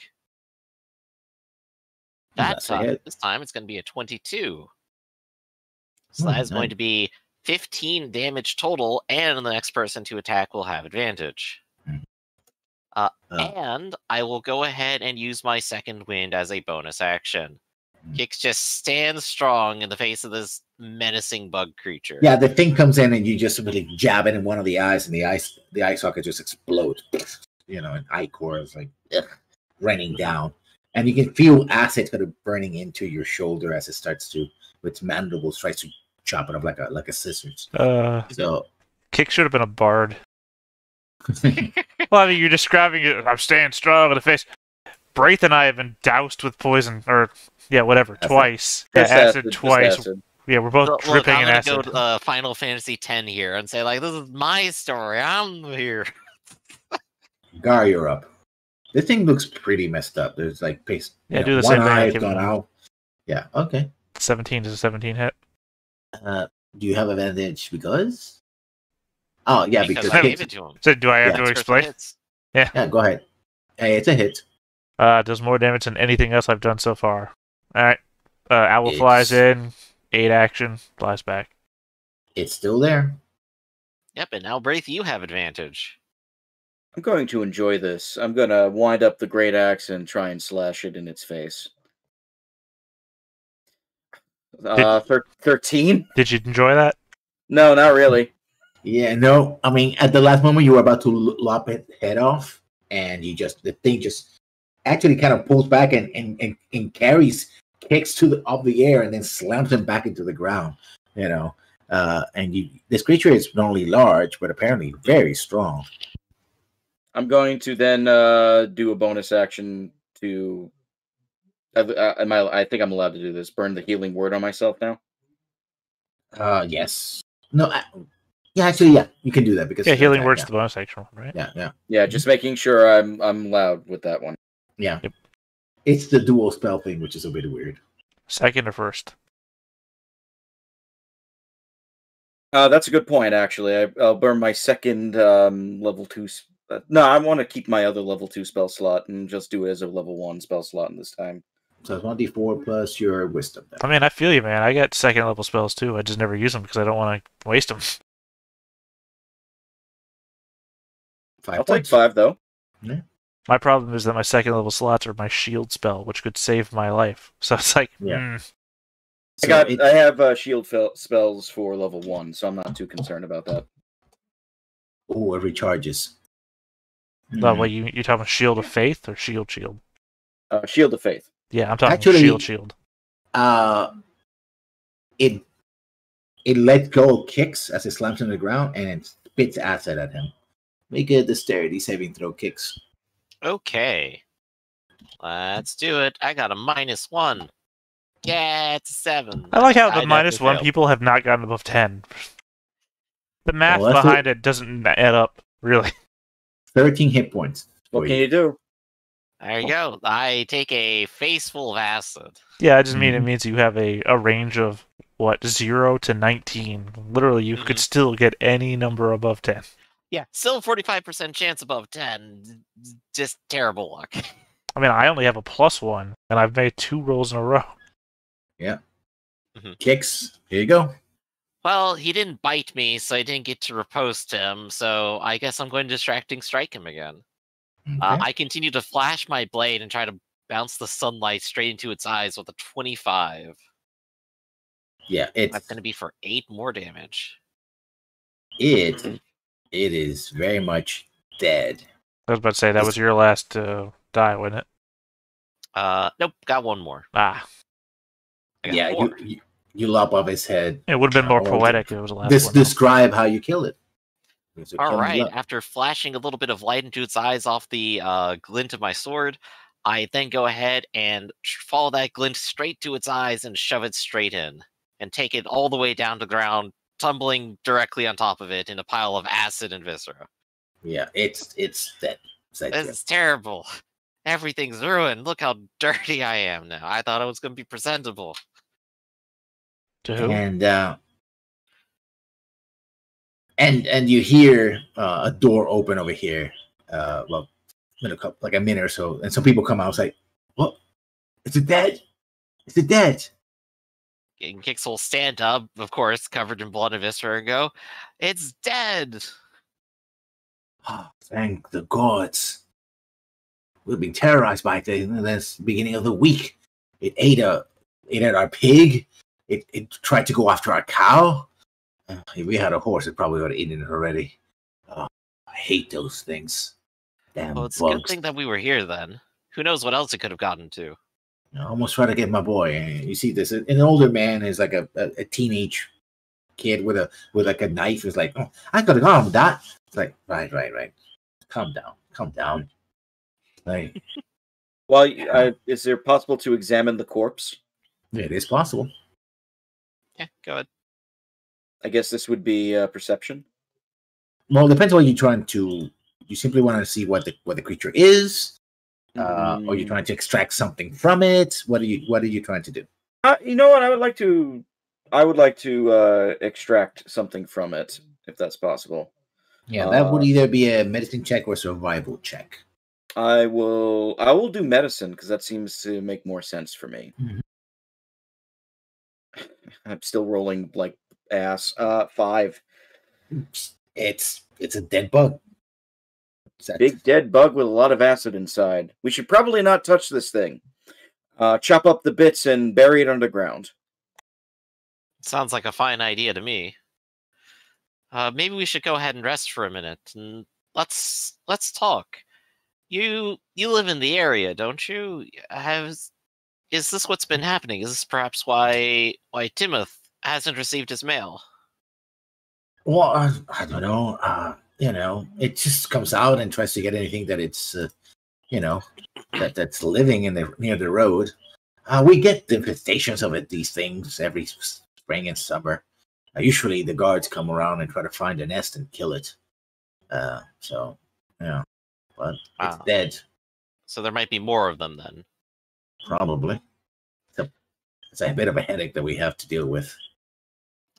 [SPEAKER 2] That's a hit.
[SPEAKER 1] This time it's going to be a 22. So that is going to be 15 damage total, and the next person to attack will have advantage. And I will go ahead and use my second wind as a bonus action. Gygax just stands strong in the face of this menacing bug creature.
[SPEAKER 2] Yeah, the thing comes in and you just really jab it in one of the eyes, and the eye socket just explodes. And eye core is like raining down, and you can feel acid kind of burning into your shoulder as it starts to, with its mandibles, tries to chop it up like a scissors. So
[SPEAKER 4] Kick should have been a bard. Well, I mean, you're describing it. I'm staying strong in the face. Braith and I have been doused with poison, or whatever, twice. Acid twice.
[SPEAKER 3] Acid.
[SPEAKER 4] Yeah, we're both dripping in acid.
[SPEAKER 1] I'm gonna go to Final Fantasy X here and say, like, this is my story. I'm here.
[SPEAKER 2] Gar, you're up. This thing looks pretty messed up. There's like paste.
[SPEAKER 4] Yeah, do the
[SPEAKER 2] one
[SPEAKER 4] same
[SPEAKER 2] eye
[SPEAKER 4] thing.
[SPEAKER 2] has gone out. Yeah. Okay.
[SPEAKER 4] 17 is a 17 hit.
[SPEAKER 2] Do you have advantage because? Oh yeah, because
[SPEAKER 1] I gave it to him.
[SPEAKER 4] So do I have
[SPEAKER 2] Yeah.
[SPEAKER 4] to explain?
[SPEAKER 1] Hits.
[SPEAKER 2] Yeah, go ahead. Hey, it's a hit.
[SPEAKER 4] Does more damage than anything else I've done so far. Alright. Owl flies in, 8 action, flies back.
[SPEAKER 2] It's still there.
[SPEAKER 1] Yep, and now Braith, you have advantage.
[SPEAKER 3] I'm going to enjoy this. I'm going to wind up the great axe and try and slash it in its face. 13?
[SPEAKER 4] Did you enjoy that?
[SPEAKER 3] No, not really.
[SPEAKER 2] Yeah, no. I mean, at the last moment, you were about to lop its head off, and the thing just actually kind of pulls back and carries, kicks up the air, and then slams him back into the ground. This creature is not only large, but apparently very strong.
[SPEAKER 3] I'm going to then do a bonus action to. I think I'm allowed to do this. Burn the healing word on myself now.
[SPEAKER 2] Yes. No. Yeah, actually, yeah, you can do that because
[SPEAKER 4] healing word's the bonus action, right?
[SPEAKER 2] Yeah.
[SPEAKER 3] Just making sure I'm allowed with that one.
[SPEAKER 2] Yeah.
[SPEAKER 4] Yep.
[SPEAKER 2] It's the dual spell thing, which is a bit weird.
[SPEAKER 4] Second or first?
[SPEAKER 3] That's a good point, actually. I'll burn my second level 2. No, I want to keep my other level 2 spell slot and just do it as a level 1 spell slot in this time.
[SPEAKER 2] So it's 1d4 plus your wisdom. Then.
[SPEAKER 4] I mean, I feel you, man. I got second level spells too. I just never use them because I don't want to waste them.
[SPEAKER 2] 5
[SPEAKER 3] I'll
[SPEAKER 2] points.
[SPEAKER 3] take 5, though.
[SPEAKER 2] Yeah.
[SPEAKER 4] My problem is that my second level slots are my shield spell, which could save my life. So it's like,
[SPEAKER 2] So
[SPEAKER 3] I have shield spells for level 1, so I'm not too concerned about that.
[SPEAKER 2] Oh, it recharges.
[SPEAKER 4] Well, you talking about Shield of Faith or Shield?
[SPEAKER 3] Shield of Faith.
[SPEAKER 4] Yeah, I'm talking
[SPEAKER 2] Actually,
[SPEAKER 4] Shield.
[SPEAKER 2] It lets go of kicks as it slams on the ground and it spits acid at him. Make a dexterity saving throw, Kicks.
[SPEAKER 1] Okay. Let's do it. I got a -1. Yeah, it's a 7.
[SPEAKER 4] I like how the
[SPEAKER 1] I
[SPEAKER 4] -1
[SPEAKER 1] definitely
[SPEAKER 4] people have not gotten above 10. The math
[SPEAKER 2] Well, that's
[SPEAKER 4] behind it doesn't add up, really.
[SPEAKER 2] 13 hit points.
[SPEAKER 3] What can you do?
[SPEAKER 1] There you go. I take a face full of acid.
[SPEAKER 4] Yeah, I just mean it means you have a range of, 0 to 19. Literally, you could still get any number above 10.
[SPEAKER 1] Yeah, still a 45% chance above 10. Just terrible luck.
[SPEAKER 4] I mean, I only have a +1, and I've made 2 rolls in a row.
[SPEAKER 2] Yeah. Kicks, here you go.
[SPEAKER 1] Well, he didn't bite me, so I didn't get to riposte him, so I guess I'm going to distracting strike him again.
[SPEAKER 2] Okay.
[SPEAKER 1] I continue to flash my blade and try to bounce the sunlight straight into its eyes with a 25.
[SPEAKER 2] Yeah,
[SPEAKER 1] That's going to be for 8 more damage.
[SPEAKER 2] It is very much dead.
[SPEAKER 4] I was about to say, that was your last die, wasn't it?
[SPEAKER 1] Nope, got 1 more.
[SPEAKER 2] Yeah, you lop off his head.
[SPEAKER 4] It would have been more poetic if it was the last one.
[SPEAKER 2] Describe how you kill it.
[SPEAKER 1] All right, after flashing a little bit of light into its eyes off the glint of my sword, I then go ahead and follow that glint straight to its eyes and shove it straight in, and take it all the way down to the ground, tumbling directly on top of it in a pile of acid and viscera.
[SPEAKER 2] Yeah, it's dead.
[SPEAKER 1] This is terrible. Everything's ruined. Look how dirty I am now. I thought I was going to be presentable.
[SPEAKER 4] To who?
[SPEAKER 2] And you hear a door open over here. Well, like a minute or so, and some people come out. It's like, what? Is it dead? Is it dead?
[SPEAKER 1] And Kix will stand up, of course, covered in blood and viscera, and go, "It's dead."
[SPEAKER 2] Oh, thank the gods. We've been terrorized by it since the beginning of the week. It ate at our pig. It tried to go after our cow. If we had a horse, it probably would have eaten it already. Oh, I hate those things. Damn
[SPEAKER 1] Well, it's
[SPEAKER 2] bugs.
[SPEAKER 1] a good thing that we were here then. Who knows what else it could have gotten to.
[SPEAKER 2] I almost tried to get my boy. You see this? An older man is like a teenage kid with like a knife. Is like, oh, I could have gone with that. It's like, right. Calm down. Like,
[SPEAKER 3] Well, is it possible to examine the corpse?
[SPEAKER 2] it is possible.
[SPEAKER 1] Yeah, go ahead.
[SPEAKER 3] I guess this would be perception.
[SPEAKER 2] Well, it depends on what you're trying to. You simply want to see what the creature is, or you're trying to extract something from it. What are you trying to do?
[SPEAKER 3] You know what? I would like to extract something from it, if that's possible.
[SPEAKER 2] Yeah, that would either be a medicine check or a survival check.
[SPEAKER 3] I will do medicine because that seems to make more sense for me.
[SPEAKER 2] Mm-hmm.
[SPEAKER 3] I'm still rolling like ass. 5.
[SPEAKER 2] It's a dead bug.
[SPEAKER 3] Big dead bug with a lot of acid inside. We should probably not touch this thing. Chop up the bits and bury it underground.
[SPEAKER 1] Sounds like a fine idea to me. Maybe we should go ahead and rest for a minute, and let's talk. You live in the area, don't you? Is this what's been happening? Is this perhaps why Timoth hasn't received his mail?
[SPEAKER 2] Well, I don't know. it just comes out and tries to get anything that it's, that's living near the road. We get infestations of these things every spring and summer. Usually the guards come around and try to find a nest and kill it. But it's dead.
[SPEAKER 1] So there might be more of them then.
[SPEAKER 2] Probably. It's a bit of a headache that we have to deal with.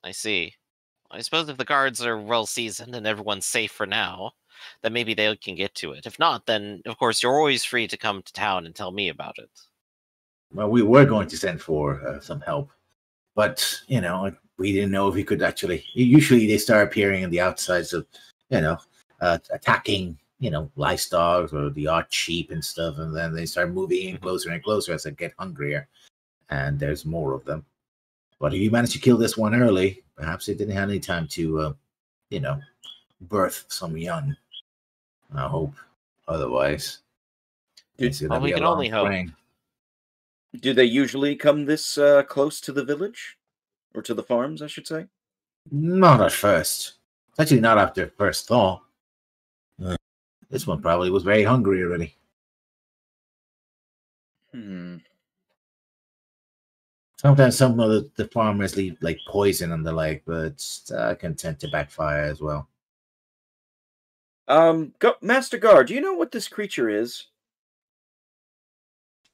[SPEAKER 1] I see. I suppose if the guards are well seasoned and everyone's safe for now, then maybe they can get to it. If not, then of course you're always free to come to town and tell me about it.
[SPEAKER 2] Well, we were going to send for some help, but we didn't know if we could actually. Usually, they start appearing on the outsides of, attacking, livestock or the odd sheep and stuff, and then they start moving in closer and closer as they get hungrier, and there's more of them. But if you manage to kill this one early, perhaps it didn't have any time to, birth some young. I hope. Otherwise,
[SPEAKER 1] we can only hope.
[SPEAKER 3] Do they usually come this close to the village? Or to the farms, I should say?
[SPEAKER 2] Not at first. Actually, not after first thaw. This one probably was very hungry already. Sometimes some of the farmers leave like poison and the like, but can tend to backfire as well.
[SPEAKER 3] Master Guard, do you know what this creature is?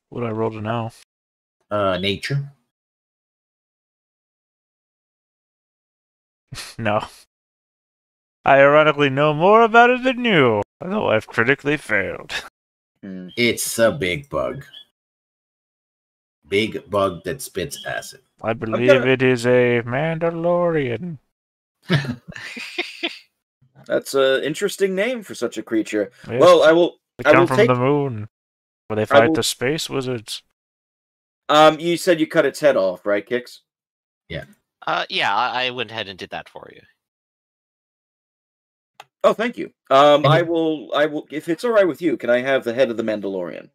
[SPEAKER 4] What do I roll to know?
[SPEAKER 2] Nature.
[SPEAKER 4] No. I ironically know more about it than you, although I've critically failed.
[SPEAKER 2] It's a big bug. Big bug that spits acid.
[SPEAKER 4] I believe it is a Mandalorian.
[SPEAKER 3] That's an interesting name for such a creature.
[SPEAKER 4] Yes.
[SPEAKER 3] Well, I will.
[SPEAKER 4] They come from the moon, where they fight the space wizards.
[SPEAKER 3] You said you cut its head off, right, Kix?
[SPEAKER 2] Yeah.
[SPEAKER 1] I went ahead and did that for you.
[SPEAKER 3] Oh, thank you. I will. If it's all right with you, can I have the head of the Mandalorian?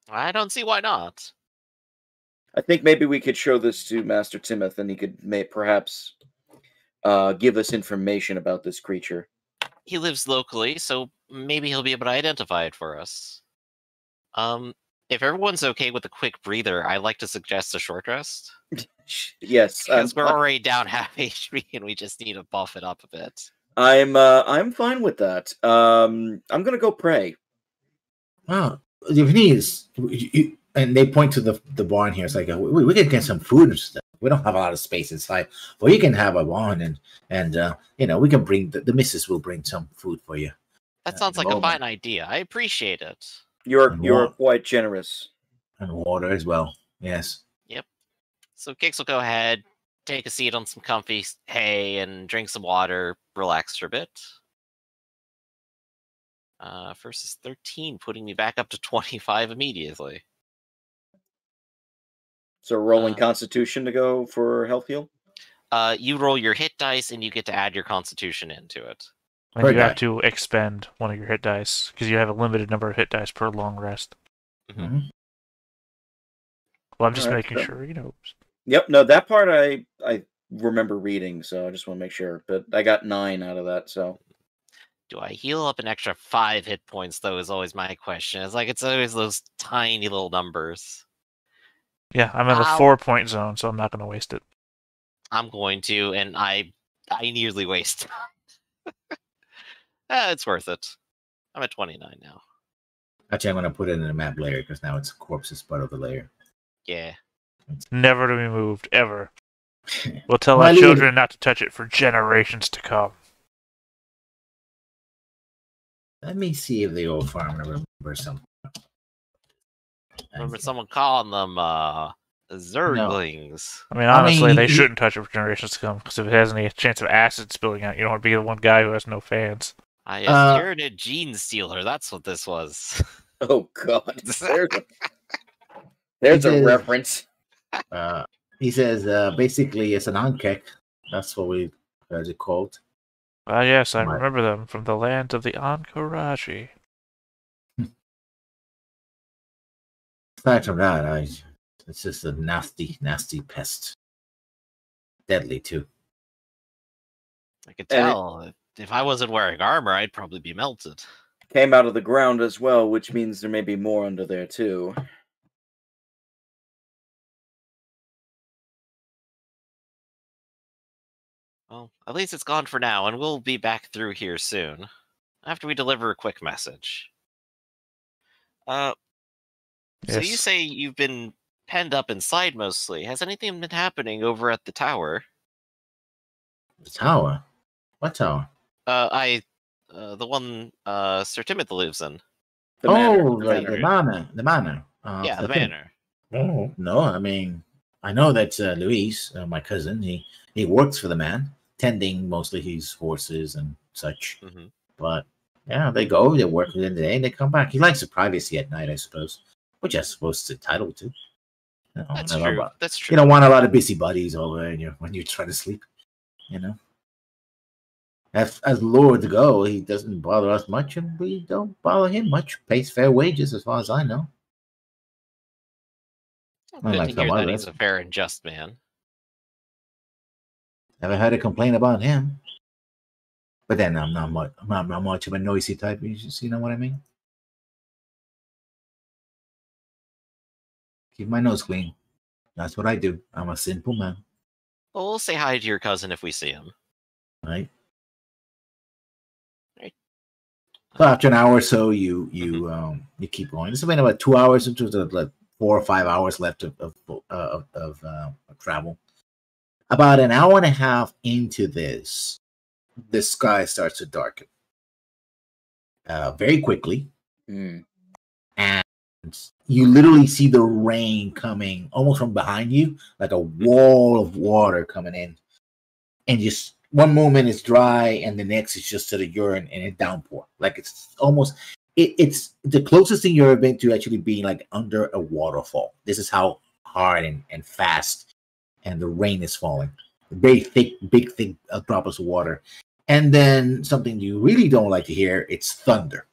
[SPEAKER 1] I don't see why not.
[SPEAKER 3] I think maybe we could show this to Master Timoth, and he could perhaps give us information about this creature.
[SPEAKER 1] He lives locally, so maybe he'll be able to identify it for us. If everyone's okay with a quick breather, I'd like to suggest a short rest.
[SPEAKER 3] Yes,
[SPEAKER 1] because we're already down half HP, and we just need to buff it up a bit.
[SPEAKER 3] I'm fine with that. I'm gonna go pray.
[SPEAKER 2] Wow, if needs, and they point to the barn here. It's like we can get some food and stuff. We don't have a lot of space inside, but you can have a barn, and we can bring the missus will bring some food for you.
[SPEAKER 1] That sounds like a fine idea. I appreciate it.
[SPEAKER 3] You're quite generous.
[SPEAKER 2] And water as well. Yes.
[SPEAKER 1] Yep. So Kix will go ahead, take a seat on some comfy hay, and drink some water, relax for a bit. First is 13, putting me back up to 25 immediately.
[SPEAKER 3] So rolling Constitution to go for health heal?
[SPEAKER 1] You roll your hit dice, and you get to add your Constitution into it.
[SPEAKER 4] And you have to expend one of your hit dice, because you have a limited number of hit dice per long rest.
[SPEAKER 1] Mm-hmm.
[SPEAKER 4] Well, I'm just making sure,
[SPEAKER 3] Yep, no, that part I remember reading, so I just want to make sure. But I got 9 out of that, so.
[SPEAKER 1] Do I heal up an extra 5 hit points, though, is always my question. It's always those tiny little numbers.
[SPEAKER 4] Yeah, I'm in the 4-point zone, so I'm not going to waste it.
[SPEAKER 1] I'm going to, and I nearly waste. It's worth it. I'm at 29 now.
[SPEAKER 2] Actually, I'm going to put it in the map layer, because now it's corpse is part of the layer.
[SPEAKER 1] Yeah.
[SPEAKER 4] It's never to be moved, ever. We'll tell our children not to touch it for generations to come.
[SPEAKER 2] Let me see if the old farmer remembers something.
[SPEAKER 1] Remember someone calling them Zerglings.
[SPEAKER 4] No. I mean, honestly, they shouldn't touch it for generations to come, because if it has any chance of acid spilling out, you don't want to be the one guy who has no fans.
[SPEAKER 1] You're a gene stealer. That's what this was.
[SPEAKER 3] Oh, God. There's a reference.
[SPEAKER 2] He says, basically, it's an Ankek. That's what we heard it called.
[SPEAKER 4] Yes, I remember them from the land of the Ankaraji.
[SPEAKER 2] Aside from that, it's just a nasty, nasty pest. Deadly, too.
[SPEAKER 1] I could tell. if I wasn't wearing armor, I'd probably be melted.
[SPEAKER 3] Came out of the ground as well, which means there may be more under there too.
[SPEAKER 1] Well, at least it's gone for now, and we'll be back through here soon. After we deliver a quick message. So you
[SPEAKER 4] Yes.
[SPEAKER 1] say you've been penned up inside mostly. Has anything been happening over at the tower?
[SPEAKER 2] The tower? What tower?
[SPEAKER 1] The one Sir Timothy lives in.
[SPEAKER 3] The manor.
[SPEAKER 2] The manor.
[SPEAKER 1] Yeah, the manor.
[SPEAKER 2] Oh, no, I mean, I know that Luis, my cousin, he works for the man, tending mostly his horses and such.
[SPEAKER 1] Mm-hmm.
[SPEAKER 2] But yeah, they go, they work within the day, and they come back. He likes the privacy at night, I suppose, which I suppose is entitled to.
[SPEAKER 1] That's true. That's true.
[SPEAKER 2] You don't want a lot of busybodies over when you're trying to sleep. You know, as lords go, he doesn't bother us much, and we don't bother him much. Pays fair wages, as far as I know.
[SPEAKER 1] Good to hear that he's a fair and just man.
[SPEAKER 2] Never heard a complaint about him. But then I'm not much of a noisy type. You know what I mean? Keep my nose clean. That's what I do. I'm a simple man.
[SPEAKER 1] Well, we'll say hi to your cousin if we see him.
[SPEAKER 2] Right.
[SPEAKER 1] Right.
[SPEAKER 2] So after an hour or so, you keep going. It's been about 2 hours into like 4 or 5 hours left of travel. About an hour and a half into this, the sky starts to darken very quickly, and you literally see the rain coming almost from behind you, like a wall of water coming in, and just one moment it's dry, and the next it's just to the urine and a downpour. Like it's almost it's the closest thing you've ever been to actually being like under a waterfall. This is how hard and fast, and the rain is falling. Very thick, big, thick droplets of water. And then something you really don't like to hear, it's thunder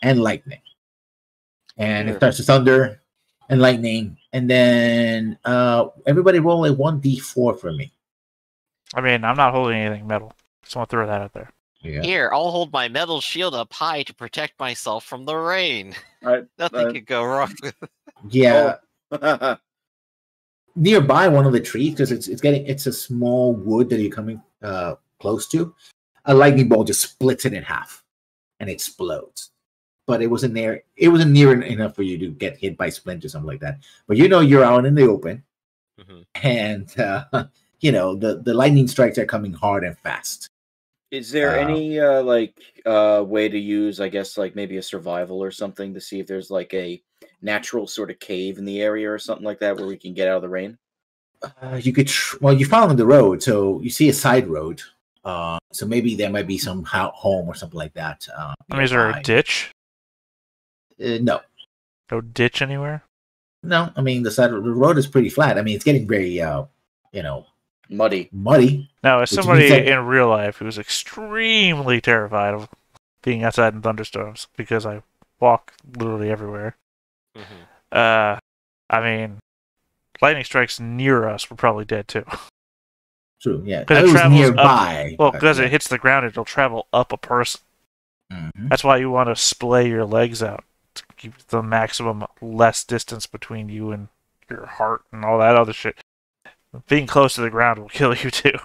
[SPEAKER 2] and lightning. And it starts to thunder and lightning. And then everybody roll a 1d4 for me.
[SPEAKER 4] I mean, I'm not holding anything metal. Just want to throw that out there.
[SPEAKER 2] Yeah.
[SPEAKER 1] Here, I'll hold my metal shield up high to protect myself from the rain. Nothing could go wrong with it.
[SPEAKER 2] Yeah.
[SPEAKER 3] Oh.
[SPEAKER 2] Nearby one of the trees, because it's a small wood that you're coming close to, a lightning bolt just splits it in half and explodes. But it wasn't near enough for you to get hit by splinters or something like that. But you're out in the open, and the lightning strikes are coming hard and fast.
[SPEAKER 3] Is there any way to use, I guess, like maybe a survival or something to see if there's like a natural sort of cave in the area or something like that where we can get out of the rain?
[SPEAKER 2] You could. You're following the road, so you see a side road. So maybe there might be some home or something like that.
[SPEAKER 4] I mean, is there a ditch?
[SPEAKER 2] No.
[SPEAKER 4] No ditch anywhere?
[SPEAKER 2] No. I mean, the road is pretty flat. I mean, it's getting very,
[SPEAKER 3] muddy.
[SPEAKER 4] Now, as somebody in real life who's extremely terrified of being outside in thunderstorms because I walk literally everywhere, I mean, lightning strikes near us, we're probably dead too.
[SPEAKER 2] True, yeah.
[SPEAKER 4] Because it travels nearby. Because
[SPEAKER 2] it
[SPEAKER 4] hits the ground, it'll travel up a person. That's why you want to splay your legs out to keep the maximum less distance between you and your heart and all that other shit. Being close to the ground will kill you too.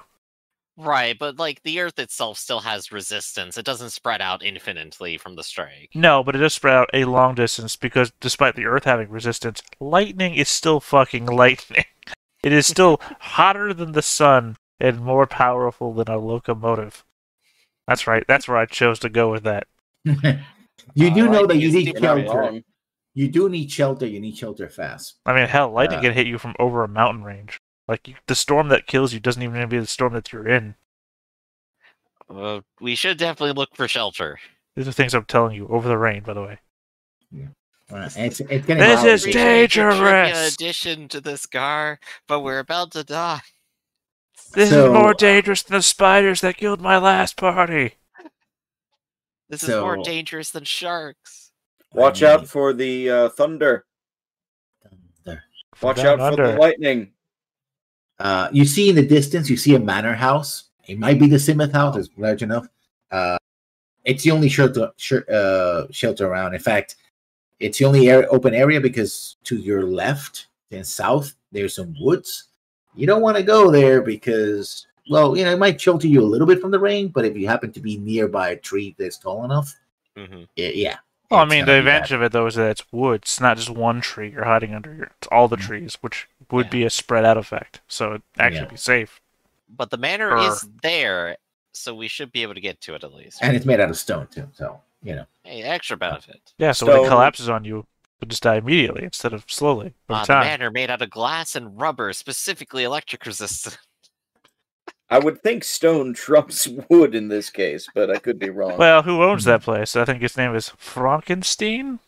[SPEAKER 1] Right, but like the Earth itself still has resistance. It doesn't spread out infinitely from the strike.
[SPEAKER 4] No, but it does spread out a long distance because despite the Earth having resistance, lightning is still fucking lightning. It is still hotter than the sun and more powerful than a locomotive. That's right. That's where I chose to go with that.
[SPEAKER 2] You do know that you need shelter. You do need shelter. You need shelter fast.
[SPEAKER 4] I mean, hell, lightning can hit you from over a mountain range. Like, the storm that kills you doesn't even have to be the storm that you're in.
[SPEAKER 1] We should definitely look for shelter.
[SPEAKER 4] These are things I'm telling you over the rain, by the way.
[SPEAKER 2] Yeah. It's getting
[SPEAKER 4] this is dangerous!
[SPEAKER 1] In addition to the scar, but we're about to die.
[SPEAKER 4] This is more dangerous than the spiders that killed my last party.
[SPEAKER 1] This is more dangerous than sharks.
[SPEAKER 3] Watch out for the thunder. Watch out for the lightning.
[SPEAKER 2] You see in the distance, you see a manor house. It might be the Simoth house. It's large enough. It's the only shelter around. In fact, it's the only open area because to your left and south there's some woods. You don't want to go there because, well, it might shelter you a little bit from the rain, but if you happen to be nearby a tree that's tall enough, yeah.
[SPEAKER 4] Well, I mean, the advantage of it, though, is that it's woods. It's not just one tree you're hiding under. It's all the trees, which would be a spread-out effect, so it'd actually be safe.
[SPEAKER 1] But the manor is there, so we should be able to get to it at least.
[SPEAKER 2] And it's made out of stone, too, so,
[SPEAKER 1] Hey, extra benefit.
[SPEAKER 4] Yeah, so when it collapses on you, you'll just die immediately instead of slowly.
[SPEAKER 1] The manor made out of glass and rubber, specifically electric resistant.
[SPEAKER 3] I would think stone trumps wood in this case, but I could be wrong.
[SPEAKER 4] Well, who owns that place? I think his name is Frankenstein?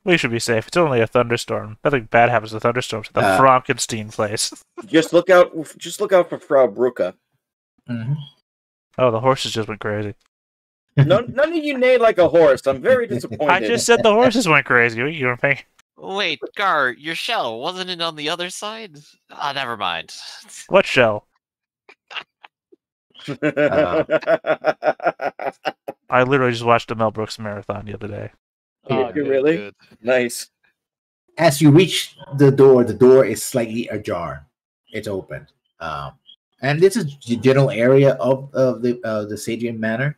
[SPEAKER 4] We should be safe. It's only a thunderstorm. Nothing bad happens to thunderstorms at the Frankenstein place.
[SPEAKER 3] Just look out for Frau Brucke.
[SPEAKER 2] Mm-hmm.
[SPEAKER 4] Oh, the horses just went crazy.
[SPEAKER 3] None of you neighed like a horse. I'm very disappointed.
[SPEAKER 4] I just said the horses went crazy. What are you going to
[SPEAKER 1] Wait, Gar, your shell, wasn't it on the other side? Ah, never mind.
[SPEAKER 4] What shell? I literally just watched a Mel Brooks marathon the other day.
[SPEAKER 3] Oh, really? Good. Nice.
[SPEAKER 2] As you reach the door is slightly ajar. It's open. And this is the general area of the Sadrian Manor.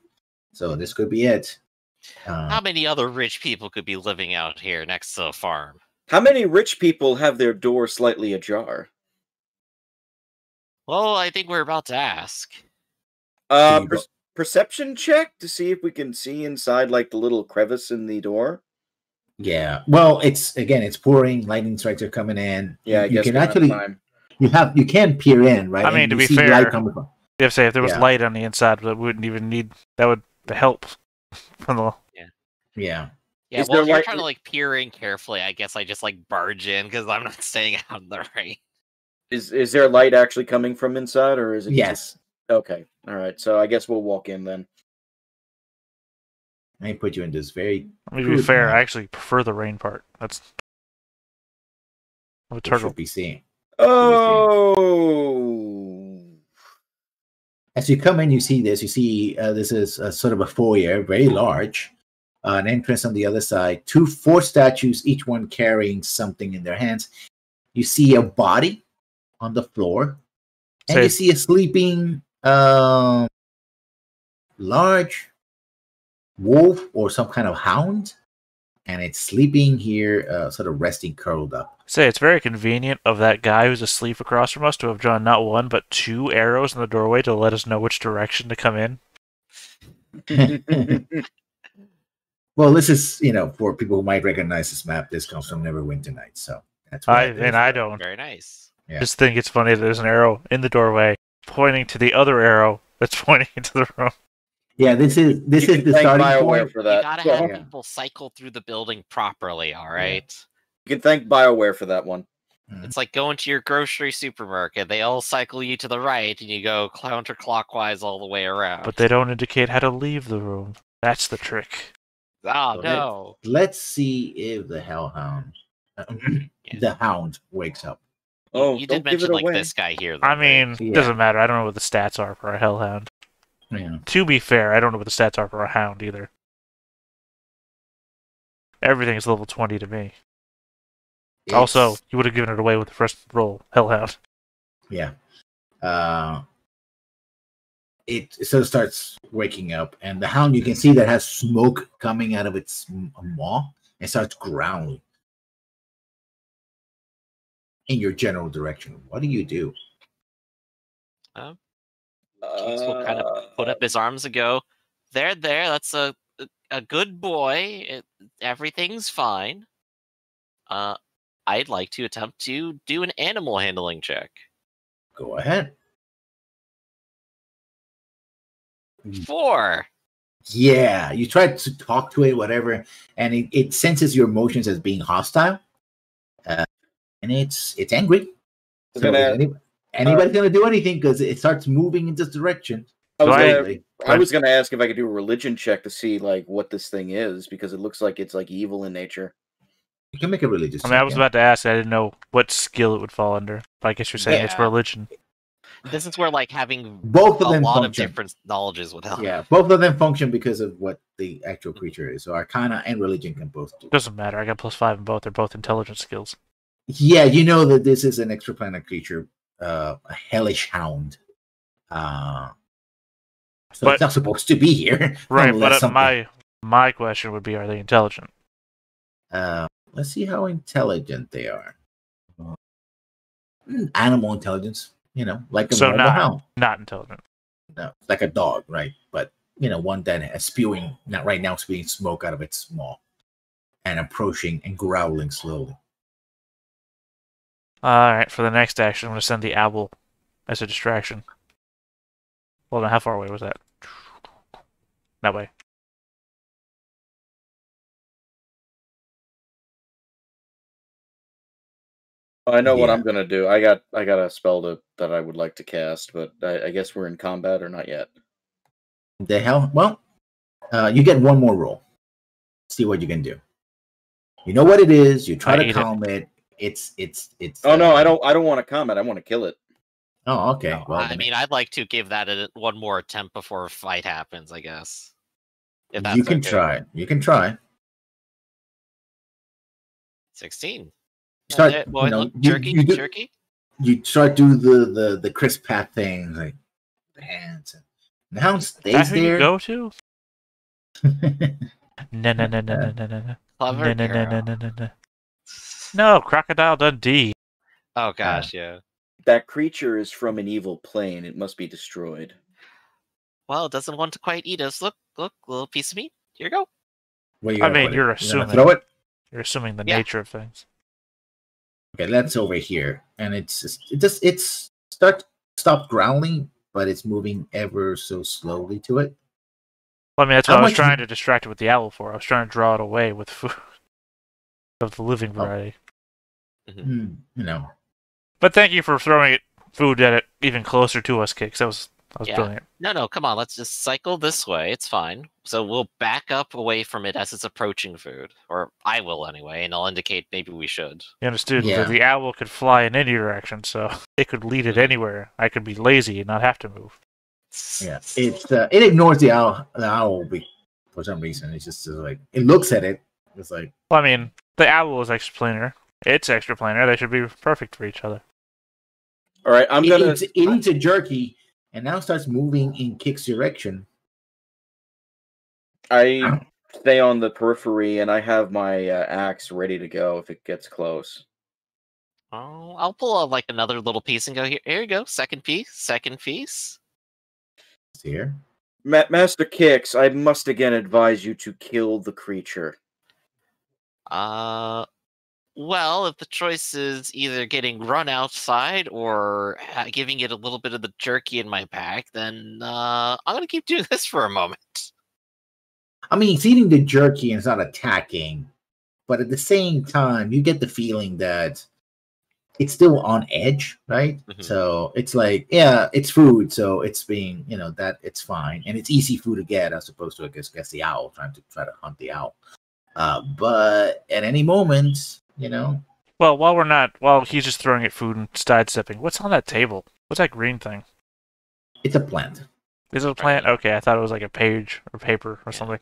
[SPEAKER 2] So this could be it.
[SPEAKER 1] How many other rich people could be living out here next to a farm?
[SPEAKER 3] How many rich people have their door slightly ajar?
[SPEAKER 1] Well, I think we're about to ask.
[SPEAKER 3] Perception check to see if we can see inside, like the little crevice in the door.
[SPEAKER 2] Yeah. Well, it's pouring. Lightning strikes are coming in.
[SPEAKER 3] Yeah,
[SPEAKER 2] you can actually you can peer in, right?
[SPEAKER 4] I mean, to be fair, if there was light on the inside, that wouldn't even need that would help from the.
[SPEAKER 2] Yeah.
[SPEAKER 1] Yeah, well, if you're trying to peer in carefully, I guess I just barge in because I'm not staying out in the rain.
[SPEAKER 3] Is there light actually coming from inside, or is it?
[SPEAKER 2] Yes.
[SPEAKER 3] Okay. All right. So I guess we'll walk in then.
[SPEAKER 2] I put you in this very.
[SPEAKER 4] To be fair, I actually prefer the rain part. That's. I'm a turtle.
[SPEAKER 2] Should be seeing.
[SPEAKER 3] Oh.
[SPEAKER 2] As you come in, you see this. You see this is sort of a foyer, very large. An entrance on the other side. 4 statues, each one carrying something in their hands. You see a body on the floor, and you see a sleeping large wolf or some kind of hound, and it's sleeping here, sort of resting curled up.
[SPEAKER 4] It's very convenient of that guy who's asleep across from us to have drawn not 1 but 2 arrows in the doorway to let us know which direction to come in.
[SPEAKER 2] Well, this is, for people who might recognize this map, this comes from Neverwinter Nights, so that's why.
[SPEAKER 4] I don't.
[SPEAKER 1] Very nice.
[SPEAKER 2] Yeah.
[SPEAKER 4] Just think it's funny that there's an arrow in the doorway pointing to the other arrow that's pointing into the room.
[SPEAKER 2] Yeah, this is the starting point
[SPEAKER 3] for that.
[SPEAKER 1] You gotta have people cycle through the building properly, all right?
[SPEAKER 3] You can thank BioWare for that one.
[SPEAKER 1] It's like going to your grocery supermarket. They all cycle you to the right, and you go counterclockwise all the way around.
[SPEAKER 4] But they don't indicate how to leave the room. That's the trick.
[SPEAKER 1] Oh, no.
[SPEAKER 2] Let's see if the Hellhound, the Hound wakes up.
[SPEAKER 3] Oh,
[SPEAKER 1] you did mention this guy here. Though,
[SPEAKER 4] I mean, it doesn't matter. I don't know what the stats are for a Hellhound.
[SPEAKER 2] Yeah.
[SPEAKER 4] To be fair, I don't know what the stats are for a Hound either. Everything is level 20 to me. Also, you would have given it away with the first roll, Hellhound.
[SPEAKER 2] Yeah. It sort of starts waking up, and the Hound, you can see that has smoke coming out of its maw, and starts growling in your general direction. What do you do?
[SPEAKER 1] Keats will kind of put up his arms and go, there, that's a good boy. Everything's fine. I'd like to attempt to do an animal handling check.
[SPEAKER 2] Go ahead.
[SPEAKER 1] 4.
[SPEAKER 2] Yeah, you try to talk to it, whatever, and it senses your emotions as being hostile, and it's angry. So anybody's gonna do anything because it starts moving in this direction.
[SPEAKER 3] I was gonna ask if I could do a religion check to see what this thing is, because it looks like it's evil in nature.
[SPEAKER 2] You can make a religious.
[SPEAKER 4] I was about to ask. I didn't know what skill it would fall under. But I guess you're saying it's religion.
[SPEAKER 1] This is where like having
[SPEAKER 2] Both of
[SPEAKER 1] a
[SPEAKER 2] them
[SPEAKER 1] lot
[SPEAKER 2] function.
[SPEAKER 1] of different knowledges would help.
[SPEAKER 2] Yeah, both of them function because of what the actual creature is. So Arcana and Religion can both do.
[SPEAKER 4] Doesn't matter. I got +5 in both. They're both intelligence skills.
[SPEAKER 2] Yeah, you know that this is an extraplanar creature, a hellish hound. So
[SPEAKER 4] But-
[SPEAKER 2] it's not supposed to be here.
[SPEAKER 4] Right,
[SPEAKER 2] unless
[SPEAKER 4] but
[SPEAKER 2] something-
[SPEAKER 4] my question would be, are they intelligent?
[SPEAKER 2] let's see how intelligent they are. Animal intelligence, like a
[SPEAKER 4] So
[SPEAKER 2] normal hound.
[SPEAKER 4] Not intelligent.
[SPEAKER 2] No, like a dog, right? But one that is spewing, not right now, spewing smoke out of its maw and approaching and growling slowly.
[SPEAKER 4] Alright, for the next action, I'm going to send the owl as a distraction. Well, then how far away was that? That way.
[SPEAKER 3] I know what
[SPEAKER 2] Yeah.
[SPEAKER 3] I'm gonna do. I got a spell that I would like to cast, but I guess we're in combat or not yet.
[SPEAKER 2] The hell? Well, you get one more roll. See what you can do. You know what it is. You try
[SPEAKER 4] I
[SPEAKER 2] to
[SPEAKER 4] eat it.
[SPEAKER 2] calm it. It's.
[SPEAKER 3] Oh no, I don't want to combat. I want to kill it.
[SPEAKER 2] Oh, okay.
[SPEAKER 1] No,
[SPEAKER 2] Well,
[SPEAKER 1] I mean, I'd like to give that one more attempt before a fight happens, I guess. If that's
[SPEAKER 2] you can
[SPEAKER 1] okay.
[SPEAKER 2] try. You can try.
[SPEAKER 1] 16.
[SPEAKER 2] Start.
[SPEAKER 1] Boy, look,
[SPEAKER 2] you,
[SPEAKER 1] jerky,
[SPEAKER 2] you do-
[SPEAKER 1] jerky.
[SPEAKER 2] You start do the crisp pat thing, like the hands. And the hound
[SPEAKER 4] Is
[SPEAKER 2] stays
[SPEAKER 4] that who you
[SPEAKER 2] there.
[SPEAKER 4] go to? No.
[SPEAKER 1] Clever
[SPEAKER 4] No.
[SPEAKER 1] girl.
[SPEAKER 4] No, Crocodile Dundee.
[SPEAKER 1] Oh gosh, yeah.
[SPEAKER 3] That creature is from an evil plane. It must be destroyed.
[SPEAKER 1] Well, it doesn't want to quite eat us. Look, little piece of meat. Here you go.
[SPEAKER 2] Where you
[SPEAKER 4] I
[SPEAKER 2] gonna
[SPEAKER 4] mean,
[SPEAKER 2] put it?
[SPEAKER 4] you're
[SPEAKER 2] You gonna
[SPEAKER 4] assuming.
[SPEAKER 2] throw it.
[SPEAKER 4] You're assuming the
[SPEAKER 1] Yeah.
[SPEAKER 4] nature of things.
[SPEAKER 2] Okay, that's over here, and it's stopped growling, but it's moving ever so slowly to it.
[SPEAKER 4] Well, I mean, that's
[SPEAKER 2] How
[SPEAKER 4] what I was
[SPEAKER 2] much-
[SPEAKER 4] trying to distract it with the owl for. I was trying to draw it away with food of the living
[SPEAKER 2] Oh.
[SPEAKER 4] variety. But thank you for throwing food at it even closer to us, Kicks. That was
[SPEAKER 1] Yeah.
[SPEAKER 4] brilliant.
[SPEAKER 1] No, come on. Let's just cycle this way. It's fine. So we'll back up away from it as it's approaching food, or I will anyway, and I'll indicate maybe we should.
[SPEAKER 4] You understood
[SPEAKER 2] Yeah.
[SPEAKER 4] that the owl could fly in any direction, so it could lead it anywhere. I could be lazy and not have to move.
[SPEAKER 2] Yeah, it ignores the owl. The owl for some reason. It's just like it looks at it. It's like
[SPEAKER 4] Well, I mean, the owl is extraplanar. It's extraplanar. They should be perfect for each other.
[SPEAKER 3] All right, I'm
[SPEAKER 2] it
[SPEAKER 3] gonna.
[SPEAKER 2] eats a jerky and now starts moving in Kick's direction.
[SPEAKER 3] I stay on the periphery, and I have my axe ready to go if it gets close.
[SPEAKER 1] Oh, I'll pull out like another little piece and go here. Here you go. Second piece.
[SPEAKER 2] It's here.
[SPEAKER 3] Master Kix, I must again advise you to kill the creature.
[SPEAKER 1] Well, if the choice is either getting run outside or giving it a little bit of the jerky in my pack, then I'm gonna keep doing this for a moment.
[SPEAKER 2] I mean, it's eating the jerky and it's not attacking, but at the same time, you get the feeling that it's still on edge, right?
[SPEAKER 1] Mhm.
[SPEAKER 2] So it's like, yeah, it's food, so it's being, that it's fine, and it's easy food to get as opposed to, I guess the owl trying to hunt the owl. But at any moment,
[SPEAKER 4] Well, while he's just throwing at food and sidestepping, what's on that table? What's that green thing?
[SPEAKER 2] it's a plant.
[SPEAKER 4] Is it a plant? Okay, I thought it was like a page or paper or something.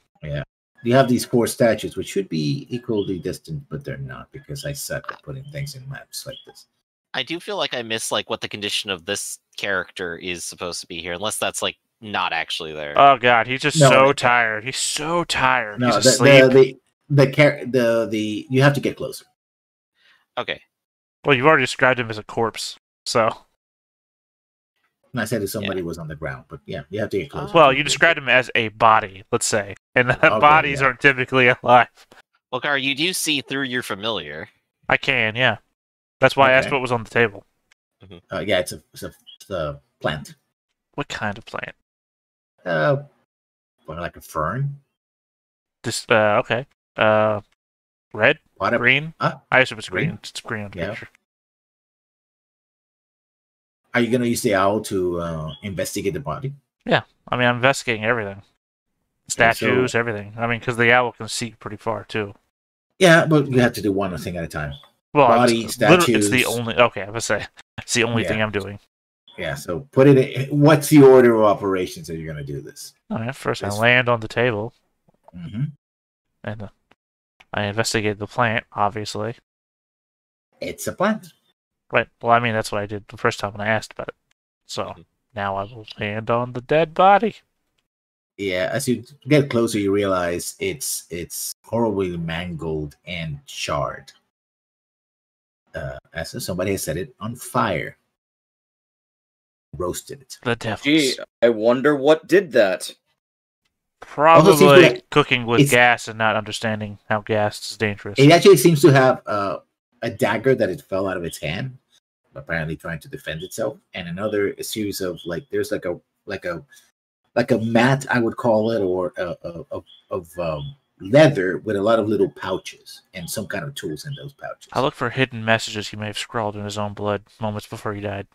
[SPEAKER 2] You have these 4 statues, which should be equally distant, but they're not because I suck at putting things in maps like this.
[SPEAKER 1] I do feel like I miss like what the condition of this character is supposed to be here, unless that's like not actually there.
[SPEAKER 4] Oh god, he's just
[SPEAKER 2] No,
[SPEAKER 4] so
[SPEAKER 2] the-
[SPEAKER 4] tired. He's so tired.
[SPEAKER 2] No,
[SPEAKER 4] He's asleep.
[SPEAKER 2] the you have to get closer.
[SPEAKER 1] Okay.
[SPEAKER 4] Well, you've already described him as a corpse, so.
[SPEAKER 2] And I said if somebody was on the ground, but yeah, you have to get closer.
[SPEAKER 4] Well, you described him as a body, let's say, and
[SPEAKER 2] Okay,
[SPEAKER 4] bodies
[SPEAKER 2] yeah.
[SPEAKER 4] aren't typically alive.
[SPEAKER 1] Well, Gar, you do see through your familiar.
[SPEAKER 4] I can, yeah. That's why I asked
[SPEAKER 2] Okay.
[SPEAKER 4] what was on the table.
[SPEAKER 2] Yeah, it's a plant.
[SPEAKER 4] What kind of plant?
[SPEAKER 2] Like a fern.
[SPEAKER 4] This, okay. Red?
[SPEAKER 2] Whatever.
[SPEAKER 4] Green?
[SPEAKER 2] Huh?
[SPEAKER 4] I assume it's green.
[SPEAKER 2] Green?
[SPEAKER 4] It's green on the
[SPEAKER 2] Yeah.
[SPEAKER 4] picture.
[SPEAKER 2] Are you gonna use the owl to investigate the body?
[SPEAKER 4] I mean, I'm investigating everything. Statues, everything. I mean, because the owl can see pretty far, too.
[SPEAKER 2] Yeah, but you have to do one thing at a time.
[SPEAKER 4] Well,
[SPEAKER 2] Body,
[SPEAKER 4] it's the
[SPEAKER 2] statues.
[SPEAKER 4] only... Okay, I was say it's the only thing
[SPEAKER 2] Yeah.
[SPEAKER 4] I'm doing.
[SPEAKER 2] Yeah, so put it in, what's the order of operations that you're going to do this?
[SPEAKER 4] All right, first I land on the table.
[SPEAKER 2] Mm-hmm.
[SPEAKER 4] And I investigate the plant, obviously.
[SPEAKER 2] It's a plant.
[SPEAKER 4] Right. Well, I mean, that's what I did the first time when I asked about it. So now I will land on the dead body.
[SPEAKER 2] Yeah, as you get closer, you realize it's horribly mangled and charred. As if somebody has set it on fire, roasted it.
[SPEAKER 4] The devils.
[SPEAKER 3] Gee, I wonder what did that.
[SPEAKER 4] Probably cooking with gas and not understanding how gas is dangerous.
[SPEAKER 2] It actually seems to have a dagger that it fell out of its hand, apparently trying to defend itself, and another series of there's like a mat, I would call it, or of leather with a lot of little pouches and some kind of tools in those pouches.
[SPEAKER 4] I look for hidden messages he may have scrawled in his own blood moments before he died.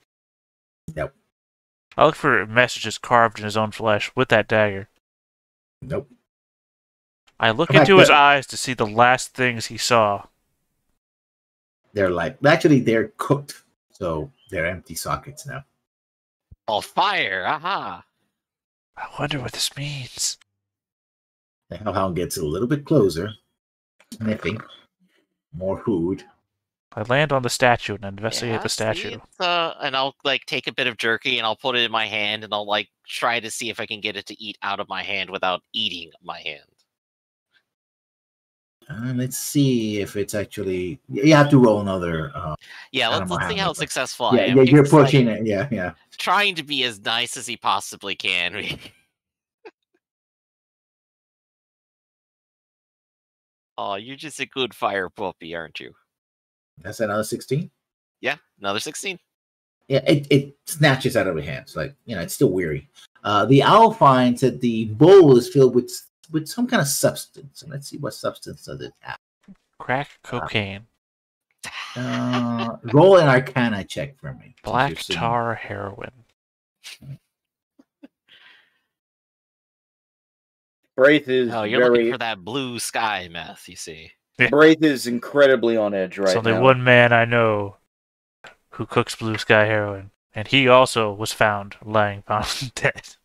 [SPEAKER 2] Nope.
[SPEAKER 4] I look for messages carved in his own flesh with that dagger.
[SPEAKER 2] Nope.
[SPEAKER 4] I look into his eyes to see the last things he saw.
[SPEAKER 2] They're cooked, so they're empty sockets now.
[SPEAKER 1] All fire! Aha!
[SPEAKER 4] I wonder what this means.
[SPEAKER 2] The hellhound gets a little bit closer, sniffing. More food.
[SPEAKER 4] I land on the statue and investigate the statue.
[SPEAKER 1] And I'll take a bit of jerky and I'll put it in my hand and I'll try to see if I can get it to eat out of my hand without eating my hand.
[SPEAKER 2] Let's see if it's actually. You have to roll another.
[SPEAKER 1] Let's see how successful I am.
[SPEAKER 2] Yeah, you're pushing it. Yeah.
[SPEAKER 1] Trying to be as nice as he possibly can. Oh, you're just a good fire puppy, aren't you?
[SPEAKER 2] That's another 16.
[SPEAKER 1] Yeah, another 16.
[SPEAKER 2] Yeah, it snatches out of your hands. It's still weary. The owl finds that the bowl is filled with some kind of substance. And let's see what substance does it have.
[SPEAKER 4] Crack cocaine.
[SPEAKER 2] Roll an Arcana check for me.
[SPEAKER 4] Black tar heroin.
[SPEAKER 3] Braith is
[SPEAKER 1] you're looking for that blue sky meth, you see.
[SPEAKER 3] Yeah. Braith is incredibly on edge right now.
[SPEAKER 4] There's only one man I know who cooks blue sky heroin, and he also was found lying found dead.